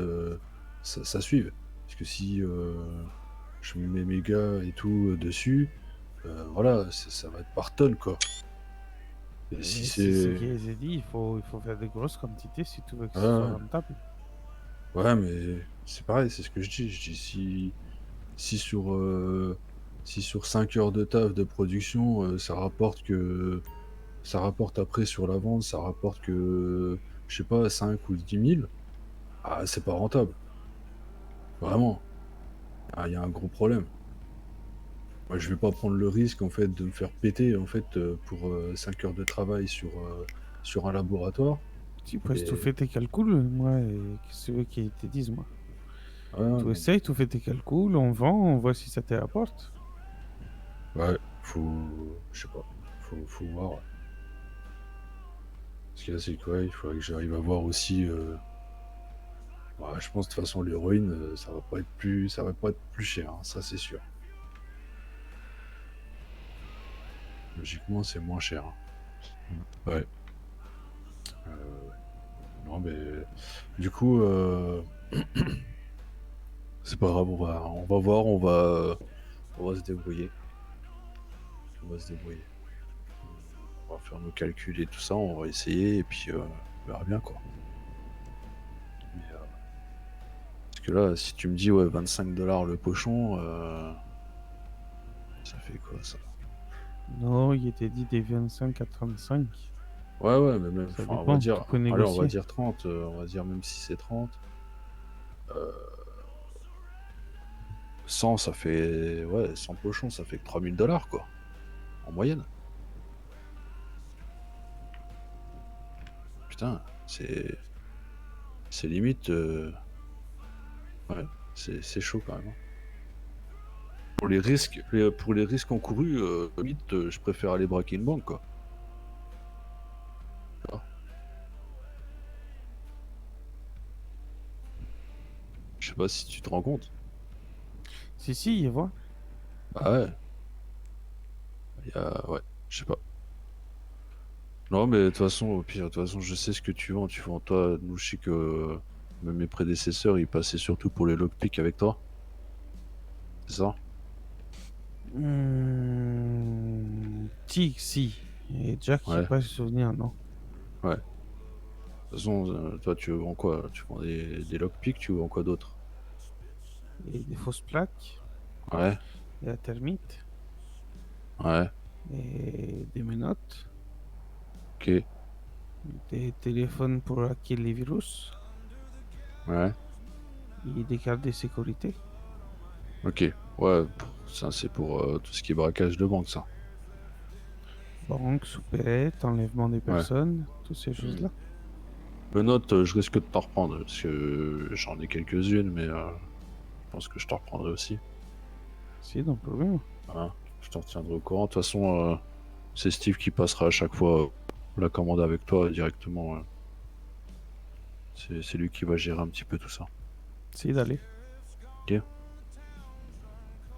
ça suive. Parce que si je mets mes gars et tout dessus, voilà, ça va être par tonne, quoi. Et si Et c'est ce c'est. que j'ai dit, il faut faire des grosses quantités si tu veux que ce soit Ouais, rentable. ouais, mais c'est pareil, c'est ce que je dis. Je dis si sur, si sur 5 heures de taf de production, ça rapporte après sur la vente, ça rapporte que, je sais pas, 5 ou 10 000, ah, c'est pas rentable. Vraiment. Ah, il y a un gros problème. Moi, je vais pas prendre le risque, en fait, de me faire péter, en fait, pour 5 heures de travail sur un laboratoire. Si, pues tu Et fais tes calculs, moi, qu'est-ce que tu veux qu'ils te disent, moi? ouais, non, Tu mais- essayes, tu fais tes calculs, on vend, on voit si ça te rapporte. ouais, je sais pas, faut voir. Ouais. Parce que là, c'est quoi? Il faudrait que j'arrive à voir aussi. Ouais, je pense de toute façon l'héroïne, ça va pas être plus cher, hein, ça c'est sûr. Logiquement, c'est moins cher, hein. Ouais. Non, mais du coup, c'est pas grave, on va voir, on va se débrouiller. On va se débrouiller. On va faire nos calculs et tout ça, on va essayer et puis on verra bien, quoi. Mais, parce que là, si tu me dis ouais 25 $ le pochon, ça fait quoi ça? Non, il était dit des 25 à 35. Ouais, mais même, Ça enfin, on va dépend, tu dire, peux allez, on va négocier. dire 30, on va dire même si c'est 30. 100, ça fait, ouais, 100 pochons, ça fait que 3 000 $, quoi, en moyenne. Putain, c'est limite, ouais, c'est chaud quand même, hein. pour les risques encourus, limite, je préfère aller braquer une banque, quoi. Tu vois. Je sais pas si tu te rends compte. Si, je vois. Bah ouais, ouais, je sais pas. Non, mais de toute façon, au pire, de toute façon, je sais ce que tu vends. Tu vends toi, nous, je sais que même mes prédécesseurs, ils passaient surtout pour les lockpicks avec toi. C'est ça? Si. Et Jack, j'ai Ouais, pas le souvenir, non. ouais. De toute façon, toi, tu vends quoi? Tu vends des lockpicks, tu vends quoi d'autre? Et des fausses plaques, Ouais, et la thermite, ouais, et des menottes, ok, des téléphones pour hacker les virus, ouais, et des cartes de sécurité. ok. Ouais, ça, c'est pour tout ce qui est braquage de banque, ça. Banque, soupérette, enlèvement des Ouais. personnes, toutes ces Hmm. choses-là. Menottes, je risque de t'en reprendre, parce que j'en ai quelques-unes, mais je pense que je t'en reprendrai aussi. Si, non problème. Voilà. Je t'en retiendrai au courant. De toute façon, c'est Steve qui passera à chaque fois la commande avec toi directement. C'est lui qui va gérer un petit peu tout ça. Si, d'aller. Ok.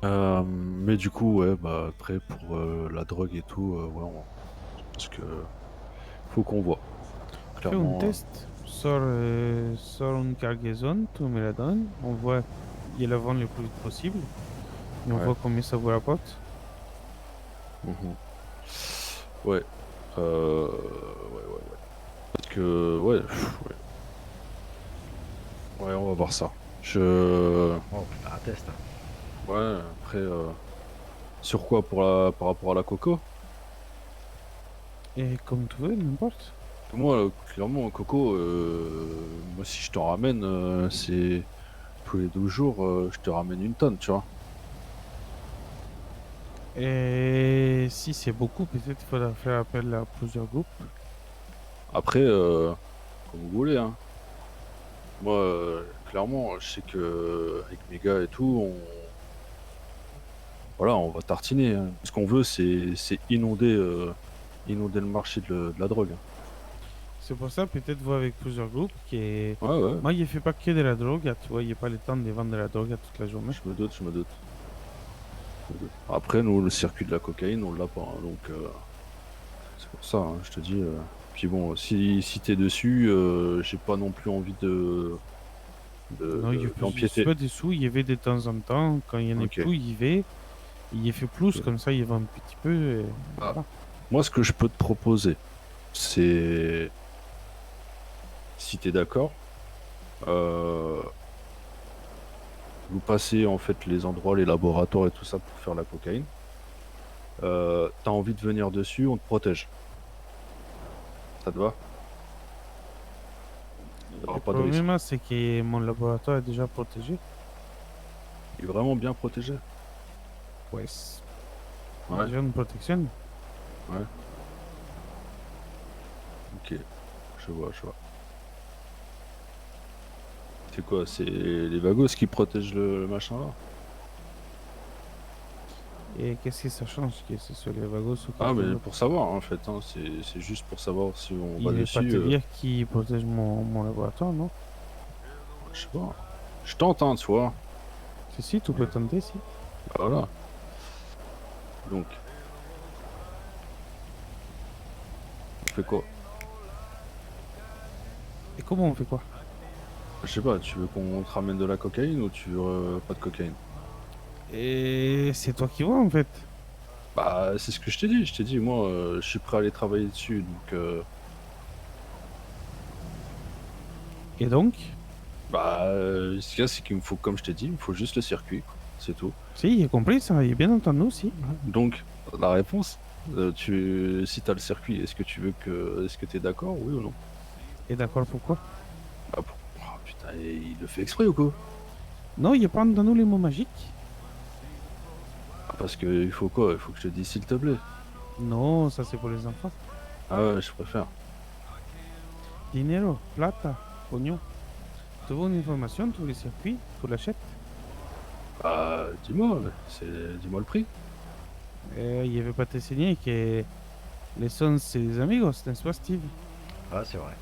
Mais du coup, ouais, bah après pour la drogue et tout, ouais, parce que faut qu'on voit. Fais un Clairement, test, sors une cargaison, tu me la donnes, on voit, il la vend le plus vite possible, et on ouais. voit combien ça vous rapporte. Mhm. Ouais. Ouais. Parce que, ouais, ouais, on va voir ça. Oh, putain, un test. Ouais, après, sur quoi par rapport à la coco? Et comme tu veux, n'importe. Moi, clairement, Coco, moi, si je t'en ramène, c'est tous les 12 jours, je te ramène une tonne, tu vois. Et si c'est beaucoup, peut-être qu'il faudra faire appel à plusieurs groupes. Après, comme vous voulez, hein. Moi, clairement, je sais que avec mes gars et tout, voilà, on va tartiner, hein. Ce qu'on veut, c'est inonder le marché de la drogue, hein. C'est pour ça, peut-être voir avec plusieurs groupes qui. Ouais, ouais, Moi, il ne fait pas que de la drogue, tu vois, il n'y a pas le temps de vendre de la drogue toute la journée. je me doute, je me doute. Après, nous, le circuit de la cocaïne, on l'a pas, hein, donc c'est pour ça, hein, je te dis. Puis bon, si t'es dessus, j'ai pas non plus envie Non, je suis d'empiéter. pas dessous, il y avait de temps en temps, quand il y en a Ok. plus, il y va, il y fait plus, Ok. comme ça, il va un petit peu. Et Ah. voilà. Moi, ce que je peux te proposer, c'est, si t'es d'accord, euh, vous passez en fait les endroits, les laboratoires et tout ça pour faire la cocaïne. T'as envie de venir dessus, on te protège. Ça te va? T'auras Le pas de risque. problème, c'est que mon laboratoire est déjà protégé. Il est vraiment bien protégé. Ouais. Ouais, Déjà une protection. ouais. Ok, je vois, je vois. C'est quoi? C'est les vagos qui protègent le machin là? Et qu'est-ce que ça change que ce soit les vagos ou Ah, quelqu'un mais d'autre? pour savoir en fait, hein, c'est juste pour savoir si on va Il n'est pas dessus. te dire qui protège mon laboratoire, non? Je sais pas. Je tente, hein, tu vois. Si, tu peux tenter, si. Bah, voilà. Donc, on fait quoi? Et comment on fait quoi? Je sais pas, tu veux qu'on te ramène de la cocaïne ou tu veux pas de cocaïne? Et c'est toi qui vois, en fait. Bah, c'est ce que je t'ai dit. Je t'ai dit, moi, je suis prêt à aller travailler dessus. Donc, Et donc? bah, ce qu'il y a, c'est qu'il me faut, comme je t'ai dit, il me faut juste le circuit, quoi. C'est tout. Si, j'ai compris ça, j'ai bien entendu aussi. Donc, la réponse, si t'as le circuit, est-ce que t'es d'accord, oui ou non? Et d'accord, pourquoi? Bah, oh, putain, il le fait exprès ou quoi? Non, il n'y a pas entendu les mots magiques. Ah, parce que il faut quoi? Il faut que je te dise s'il te plaît. Non, ça c'est pour les enfants. Ah ouais, je préfère. Dinero, plata, pognon. Tu veux une information, tu les circuits, tu l'achètes. Bah, dis-moi le prix. Il y avait pas te enseigné que les sons c'est des amigos, n'est-ce pas Steve? Ah, c'est vrai.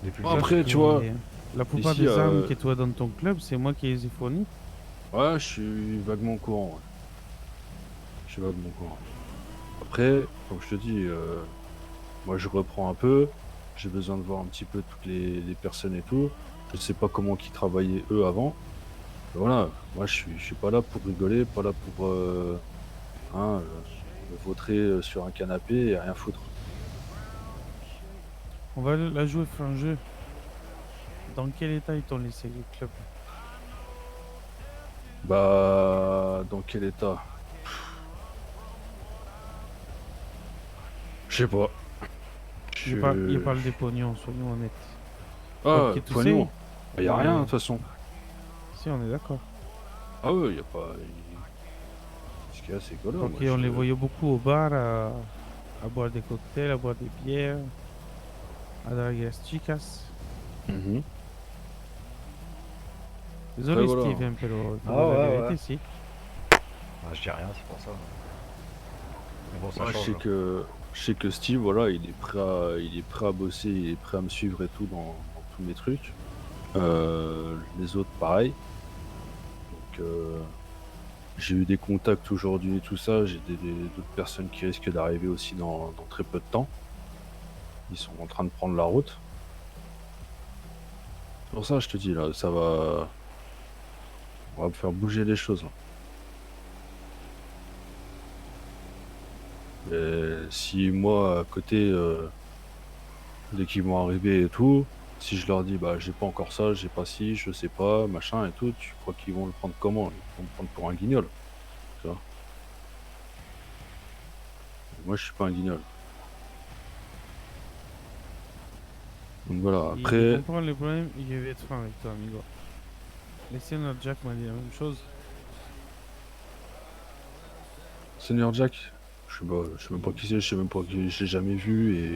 Les plus Bon, Sache après, que tu vois, la plupart ici, des armes que tu as dans ton club, c'est moi qui les ai fournies. ouais, je suis vaguement au courant. Ouais. Je suis vaguement au courant. Après, comme je te dis, moi je reprends un peu. J'ai besoin de voir un petit peu toutes les personnes et tout. Je sais pas comment ils travaillaient eux avant. Mais voilà, moi je suis pas là pour rigoler, pas là pour hein, me vautrer sur un canapé et rien foutre. On va la jouer franc jeu. Dans quel état ils t'ont laissé le club? Bah, dans quel état? Je sais pas. Il parle des pognons, soyons honnêtes. Ah, Ok, tu pognon. sais. Y a rien de Ouais. toute façon. Si, on est d'accord. Ah ouais, y a pas. Ce qu'il y a, c'est que là. Ok, on les voyait beaucoup au bar à boire des cocktails, à boire des bières, à draguer las chicas. Mhm. Désolé Après, voilà. Steven, pero il faut Ah, dire la ouais, vérité, ouais. si. Ah, je dis rien, c'est pour ça. Mais bon, ça Moi, change. Hein. je sais que Steve, voilà, il est prêt à bosser, il est prêt à me suivre et tout dans tous mes trucs. Les autres, pareil. Donc, j'ai eu des contacts aujourd'hui et tout ça. J'ai d'autres personnes qui risquent d'arriver aussi dans très peu de temps. Ils sont en train de prendre la route. C'est pour ça, je te dis, là, on va faire bouger les choses. Là. Et si moi, à côté, dès qu'ils vont arriver et tout, si je leur dis, bah, j'ai pas encore ça, j'ai pas ci, je sais pas, machin et tout, tu crois qu'ils vont le prendre comment? Ils vont me prendre pour un guignol, tu vois. Et moi, je suis pas un guignol. Donc voilà, Je après, comprends le problème, je vais être franc avec toi, amigo. Le senior Jack m'a dit la même chose. Seigneur Jack, je sais même pas qui c'est, je sais même pas qui, je l'ai jamais vu et.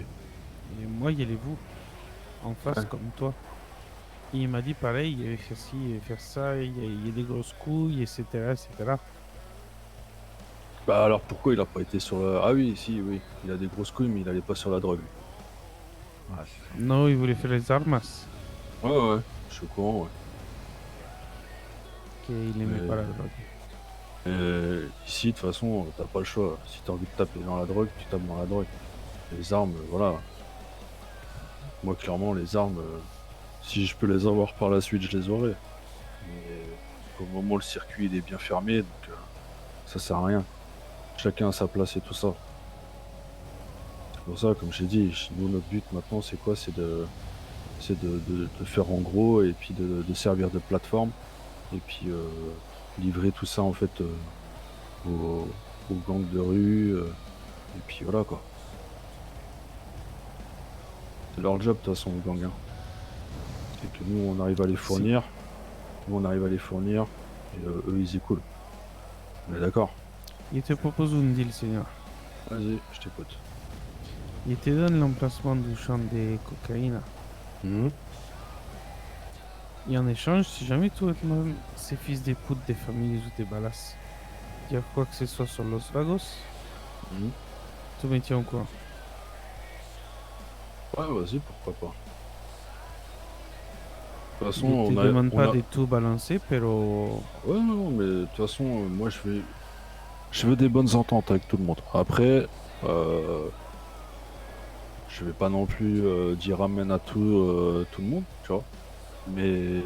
Et moi, il y a les vous, en face Ouais. comme toi. Et il m'a dit pareil, il avait fait ci, il avait fait ça, il y a des grosses couilles, etc., etc. Bah alors pourquoi il a pas été sur la. Ah oui, si, oui, il a des grosses couilles, mais il allait pas sur la drogue. Ouais, c'est ça. Non, il voulait faire les armas, Ouais, ouais, je suis au courant, ouais. qu'il aimait Mais- pas la drogue. Ici, de toute façon, t'as pas le choix. Si t'as envie de taper dans la drogue, tu tapes dans la drogue. Les armes, voilà. Moi, clairement, les armes, si je peux les avoir par la suite, je les aurai. Mais pour le moment, le circuit il est bien fermé, donc ça sert à rien. Chacun a sa place et tout ça. C'est pour ça, comme j'ai dit, nous, notre but maintenant, c'est quoi? C'est de faire en gros et puis de servir de plateforme et puis livrer tout ça en fait aux gangs de rue et puis voilà quoi. C'est leur job de toute façon, les gangs. Hein. C'est que nous on arrive à les fournir, nous on arrive à les fournir et eux ils écoulent. On est d'accord? Il te propose une deal, seigneur. Vas-y, je t'écoute. Il te donne l'emplacement du champ de cocaïne. Et en échange, si jamais tu es mal ces fils de pute des familles ou des balas, dire quoi que ce soit sur Los Vagos, Mhm. tu me tiens au courant. Ouais, vas-y, pourquoi pas. De toute façon, Je te on a, demande on pas a- de tout balancer, pero Ouais, non, mais de toute façon, moi je veux des bonnes ententes avec tout le monde. Après, je vais pas non plus dire amen à tout le monde, tu vois. Mais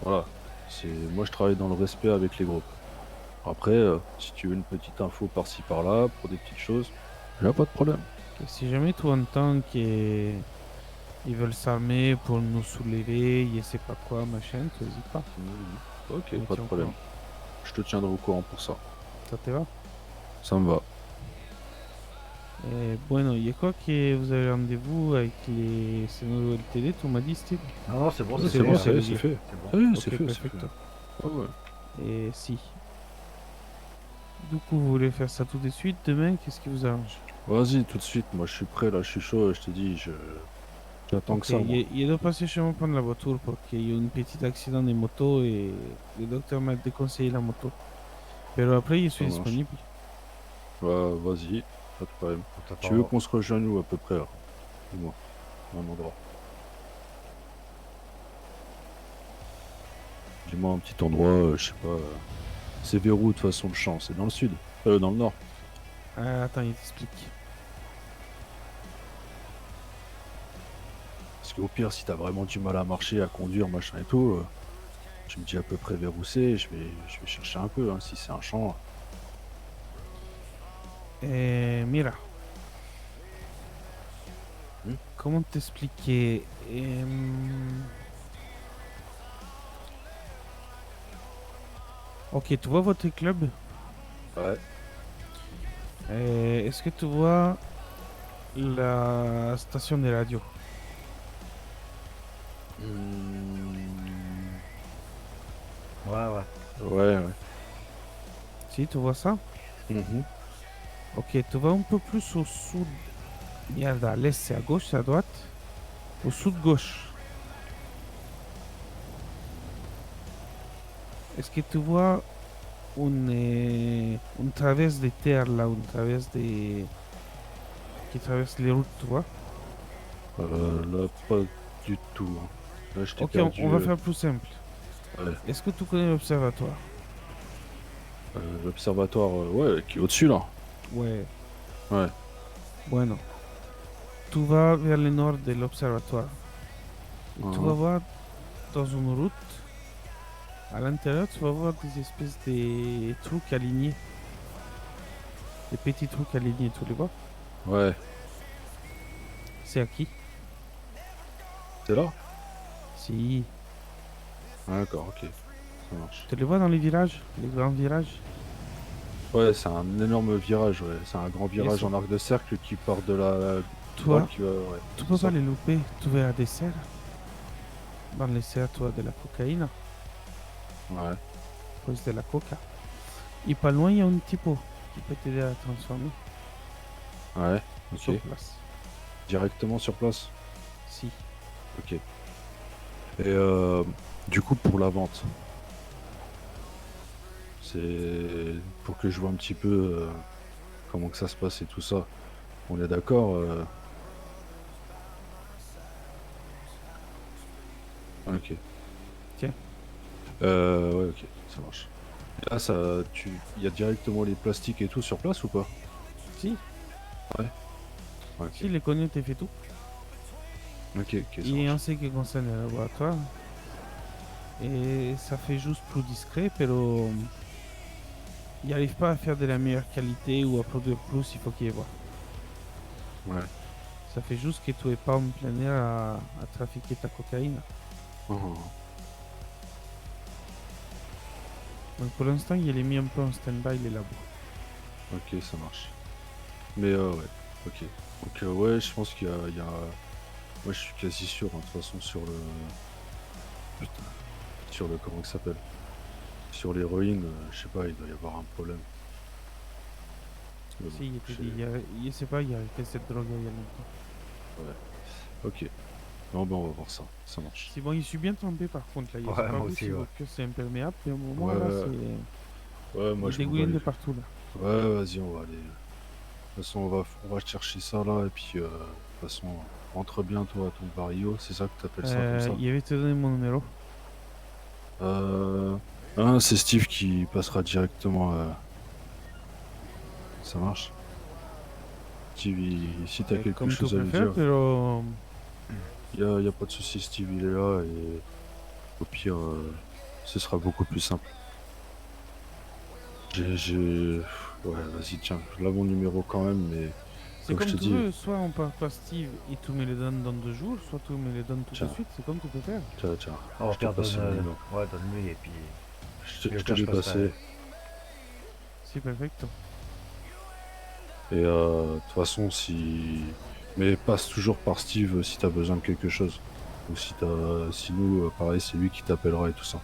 voilà, moi je travaille dans le respect avec les groupes. Après, si tu veux une petite info par-ci par-là pour des petites choses, y a pas de problème. que si jamais tu entends qu'ils veulent s'armer pour nous soulever, je sais pas quoi, machin, tu n'hésites pas. Ok, Tu me pas de tiens au problème. courant. Je te tiendrai au courant pour ça. Ça te va? Ça me va. Bueno, y quoi que vous avez rendez-vous avec les seniors LTD, tu m'as dit, Steve? Non, non, c'est bon, Ouais, c'est c'est bon, bon, c'est c'est fait. C'est bon. Oui, Ok, c'est fait, c'est perfecto. fait. Ouais, ouais. Et si. Du coup, vous voulez faire ça tout de suite demain? Qu'est-ce qui vous arrange? Vas-y, tout de suite, moi je suis prêt là, je suis chaud, je te dis, J'attends que ça, moi. Io devo passer chez moi prendre la voiture perché io ho un petit accident de moto et le docteur m'a déconseillé la moto. Pero après, je suis Ça marche. disponible. Vas-y, pas de problème. On Tu veux t'attend. qu'on se rejoigne où à peu près là? Dis-moi, un endroit. Dis-moi un petit endroit, je sais pas. C'est vers où de toute façon le champ? C'est dans le sud? Dans le nord? Ah, attends, il t'explique. Parce qu'au pire, si t'as vraiment du mal à marcher, à conduire, machin et tout, tu me dis à peu près vers où c'est, je vais chercher un peu, hein, si c'est un champ. Mira. Hmm? Comment t'expliquer Ok, tu vois votre club? Ouais. Est-ce que tu vois la station de radio? Ouais, ouais. Ouais. Si, tu vois ça? Mhm. Ok, tu vas un peu plus au sud. Regarde, à l'est, c'est à gauche, c'est à droite. Au sud-gauche. Est-ce que tu vois une traverse de terre là, une traverse de... qui traverse les routes, tu vois? Là, pas du tout, hein. Là, je t'ai Ok, perdu. on va faire plus simple. Ouais. Est-ce que tu connais l'observatoire? L'observatoire, ouais, qui est au-dessus là. Ouais. Ouais. Bueno. Tu vas vers le nord de l'observatoire. Tu vas voir dans une route, à l'intérieur, tu vas voir des espèces de trucs alignés. Des petits trucs alignés, tu les vois? Ouais. C'est à qui? C'est là? Si. Ah, d'accord, ok. Ça marche. Tu les vois dans les virages, les grands virages? Ouais, c'est un énorme virage, ouais. C'est un grand virage ça. en arc de cercle qui part de la Toi, droite qui va. Ouais. tu peux ça. pas les louper. Tu verras des serres. Dans les serres, tu as de la cocaïne, Ouais. puis de la coca. Et pas loin, il y a un typo qui peut t'aider à transformer Ouais. Ok. sur place. Directement sur place. Si. Ok. Et du coup, pour la vente, c'est pour que je vois un petit peu comment que ça se passe et tout ça. On est d'accord Ok. Tiens. Ouais, ok, ça marche. Et là, il y a directement les plastiques et tout sur place ou pas? Si. Ok, Si, les connus, t'es fait tout. ok, ça Et marche. en ce qui concerne le laboratoire, et ça fait juste plus discret, pero il n'arrive pas à faire de la meilleure qualité ou à produire plus, il faut qu'il y voit. Ouais. Ça fait juste que tu n'es pas en plein air à trafiquer ta cocaïne. Oh. Donc pour l'instant, il est mis un peu en stand-by les labos. Ok, ça marche. Mais ouais, ok. Donc ouais, je pense qu'il y a... Moi, je suis quasi sûr, hein, de toute façon, sur le... Putain. Sur le... Comment ça s'appelle? Sur l'héroïne, je sais pas, il doit y avoir un problème. Mais bon, Si, il était je dit, il sait pas, il y a que cette drogue il y a longtemps. Ok. Bon, ben, on va voir ça. Ça marche. C'est bon, il suis bien tombé par contre là. Il Ouais, sait pas moi vu aussi, si ouais. que c'est imperméable, mais au moment Ouais, là, ouais. c'est. Ouais, moi, Il je m'en bats dégouline de les- partout là. Ouais, vas-y, on va aller. De toute façon, on va chercher ça là, et puis, de toute façon, rentre bien, toi, à ton barrio. C'est ça que t'appelles ça, comme ça? Il avait te donné mon numéro. C'est Steve qui passera directement. Ça marche? Steve, si t'as quelque Comme tu chose à lui préfères, dire, pero. y a pas de souci, Steve, il est là, et au pire, ce sera beaucoup plus simple. Ouais, vas-y, tiens, là mon numéro quand même, mais C'est comme je comme te tu dis, veux, soit on part par Steve et tu me les donnes dans 2 jours, soit tu me les donnes tout de Tiens. suite, c'est comme tu préfères. tiens, Oh, je te regarde, passe le numéro. ouais, donne-lui et puis. Je Puis au te pire, l'ai je passerai. passé. C'est perfecto. Et de toute façon, si. Mais passe toujours par Steve si t'as besoin de quelque chose. Ou si nous, pareil, c'est lui qui t'appellera et tout ça.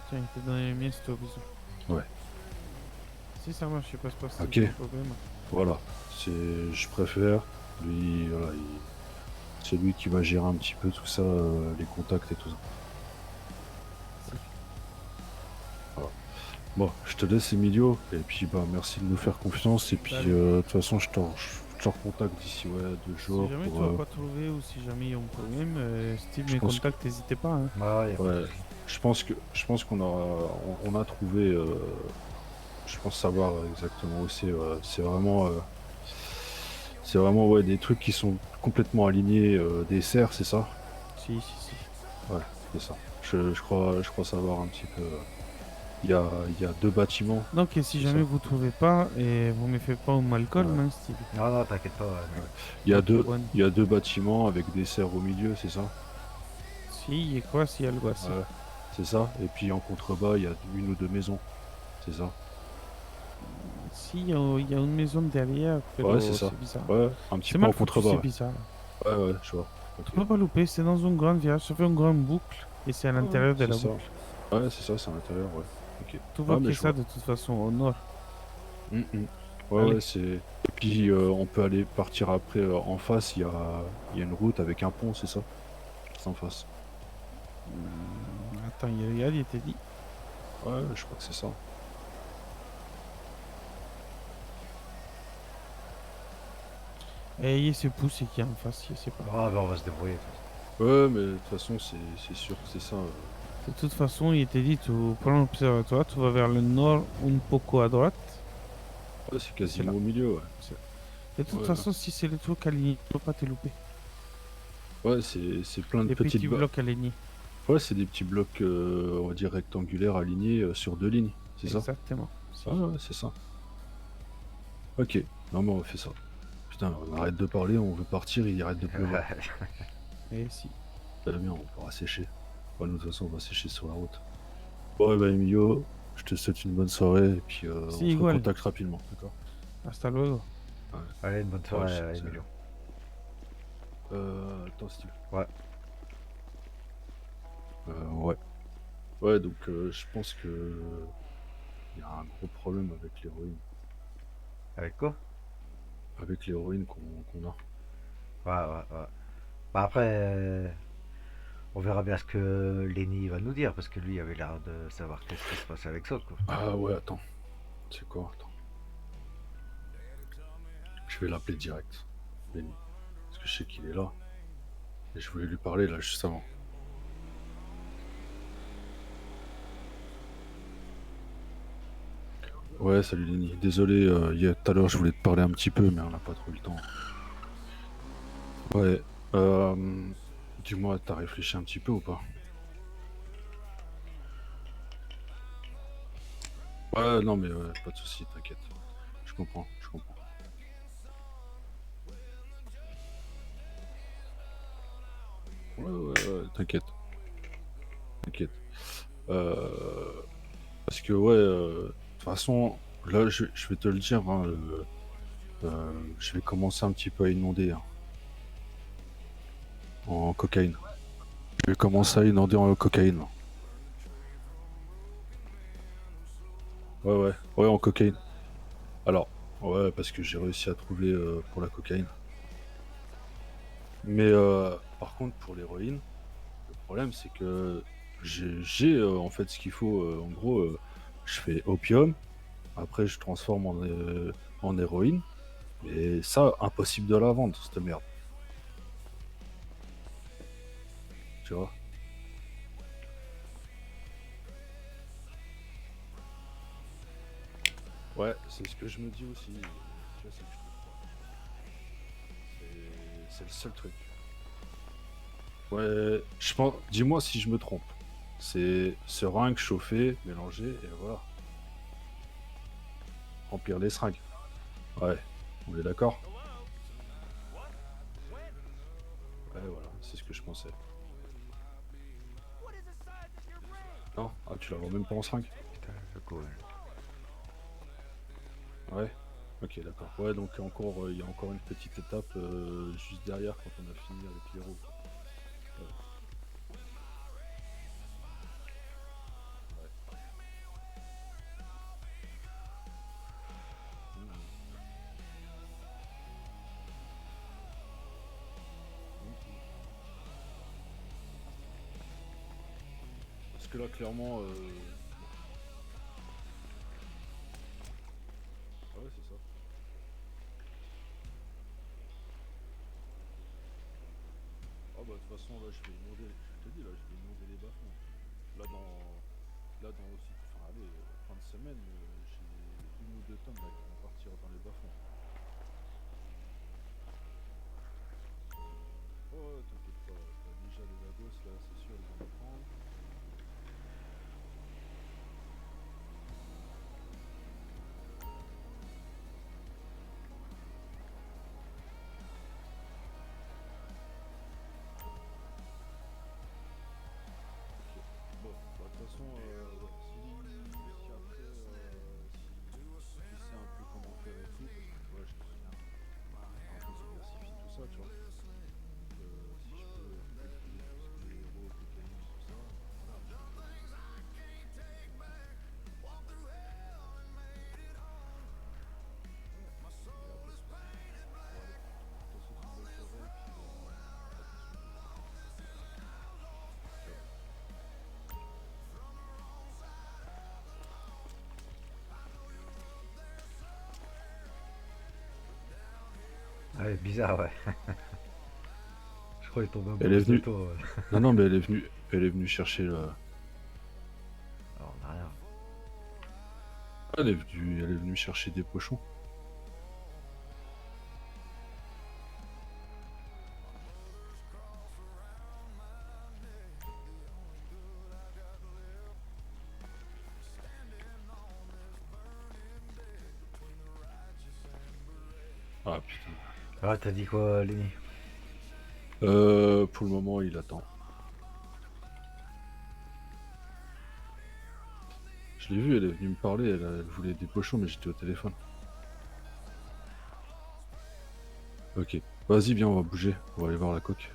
Tiens, il t'a donné les miens si tu as besoin. Ouais. Si ça marche, je passe par Steve, Ok. pas de problème. Voilà. Je préfère. Lui, voilà, C'est lui qui va gérer un petit peu tout ça, les contacts et tout ça. Voilà. Bon, je te laisse Emilio, et puis bah merci de nous faire confiance, et puis Salut. de toute façon je te recontacte d'ici 2 Si jours jamais tu pour... vas pas trouver ou si jamais il y a un problème, Steve je mes pense contacts, n'hésitez pas. Hein. Ouais, y a pas de Ouais, souci. je pense qu'on on a trouvé, je pense savoir exactement où c'est. C'est vraiment ouais, des trucs qui sont complètement alignés, des serres, c'est ça? Si, si, si. Ouais, c'est ça. Je crois savoir un petit peu. Il y a 2 bâtiments, Donc, si c'est jamais ça? vous trouvez pas, et vous me faites pas un Malcolm, Ouais. hein, Steve. Non, non, t'inquiète pas, Ouais. mec. Ok, bon. Il y a 2 bâtiments avec des serres au milieu, c'est ça? Si, y quoi, si, algo así. Ouais, c'est ça. Et puis en contrebas, il y a 1 ou 2 maisons, c'est ça? Si, il y a une maison derrière, Ouais, c'est pero ça. c'est bizarre. Ouais, un petit C'est peu en mal foutu, contrebas. c'est Ouais, bizarre. ouais, je vois. Tu Ok. peux pas louper, c'est dans une grande virage, ça fait une grande boucle, et c'est à Ouais, l'intérieur de c'est la ça. boucle. Ouais, c'est ça, c'est à l'intérieur, ouais. Ok. Tout va Ouais, mais que je ça, vois. de toute façon, au nord. Ouais, Allez. ouais, c'est. Et puis on peut aller partir après en face, il y a une route avec un pont, c'est ça? C'est en face. Attends, regarde, il était dit. Ouais, je crois que c'est ça. Et il se pousse et qui est en face, je sais pas. Ah, bah, on va se débrouiller. De toute façon. Ouais, mais de toute façon, c'est sûr que c'est ça. De toute façon, il était dit, tu prends l'observatoire, tu vas vers le nord, un poco à droite. Ouais, c'est C'est quasiment là. au milieu, ouais. De toute Ouais, façon, si c'est le truc aligné, tu peux pas te louper. ouais, c'est plein de Des petites petits blocs alignés. Ouais, c'est des petits blocs, on va dire rectangulaires alignés sur 2 lignes, c'est ça? Exactement. Si. Ah ouais, c'est ça. Ok, non mais on fait ça. Putain, on arrête de parler, on veut partir, il arrête de pleuvoir. Et si. Très bien, on pourra sécher. Ouais, nous, de toute façon, on va sécher sur la route. Bon, et bah, Emilio, je te souhaite une bonne soirée, et puis Si, on se igual. recontacte rapidement, d'accord? Hasta luego. Allez, une bonne soirée, Ouais, Emilio. Attends, Steve. Ouais. Ouais. Ouais, donc je pense que il y a un gros problème avec l'héroïne. Avec quoi? Avec l'héroïne qu'on a. Ouais, ouais, ouais. Bah après, on verra bien ce que Lenny va nous dire, parce que lui avait l'air de savoir qu'est-ce qui se passe avec ça, quoi. Ah ouais, attends. C'est quoi? Attends. Je vais l'appeler direct. Benny. Parce que je sais qu'il est là. Et je voulais lui parler là juste avant. Ouais, salut Lenny. Désolé, tout à l'heure je voulais te parler un petit peu, mais on n'a pas trop eu le temps. Ouais. Dis-moi, t'as réfléchi un petit peu ou pas? Ouais, non mais pas de soucis, t'inquiète. Je comprends, je comprends. Ouais, t'inquiète, t'inquiète. Parce que ouais, de toute façon, là je vais te le dire, hein, je vais commencer un petit peu à inonder hein, en cocaïne. Je vais commencer à inonder en cocaïne. Ouais, en cocaïne. Alors, ouais, parce que j'ai réussi à trouver pour la cocaïne. Mais par contre, pour l'héroïne, le problème c'est que j'ai en fait ce qu'il faut. En gros, je fais opium, après je transforme en héroïne. Et ça, impossible de la vendre, cette merde. Tu vois? Ouais, c'est ce que je me dis aussi. Tu vois, c'est que je trouve pas. C'est le seul truc. Ouais, je pense. Dis-moi si je me trompe. C'est seringue chauffée, mélangée, et voilà. Remplir les seringues. Ouais, on est d'accord? Ouais, voilà, c'est ce que je pensais. Non? Ah, tu la vois même pas en seringue? Putain, c'est cool. Ouais. Ok, d'accord. Ouais, donc il y a encore une petite étape juste derrière quand on a fini avec l'héros. Ouais. Parce que là, clairement... Ah ouais, c'est ça. Ah bah de toute façon, là, je vais inonder, je te dis, là, je vais inonder les bas-fonds. Là, dans aussi... Enfin, allez, fin de semaine, j'ai 1 ou 2 tonnes là, qui vont partir dans les bas-fonds. Oh, t'inquiète pas, t'as déjà les Lagos, là, c'est sûr, ils vont les prendre. Ok. Bon, bah, de toute façon, ouais, si après, si tu sais un peu comment faire et tout, parce que ouais, je me souviens, un peu diversifie tout ça, tu vois. Donc, si je peux calculer tout ce qui est héros, cocaïne, tout ça, voilà, tu vois. Il y a pas de souci. Bon, allez, je te souhaite une bonne soirée, et puis on se dit ciao. Ouais, bizarre, ouais. Je crois qu'il tombe Elle est amoureuse de venue. toi, ouais. Non, non, mais elle est venue chercher Alors, on a rien. elle est venue chercher des pochons. Ah putain. Ah, t'as dit quoi, Lenny? Pour le moment, il attend. Je l'ai vu, elle est venue me parler, elle voulait des pochons, mais j'étais au téléphone. Ok. Vas-y, viens, on va bouger. On va aller voir la coque.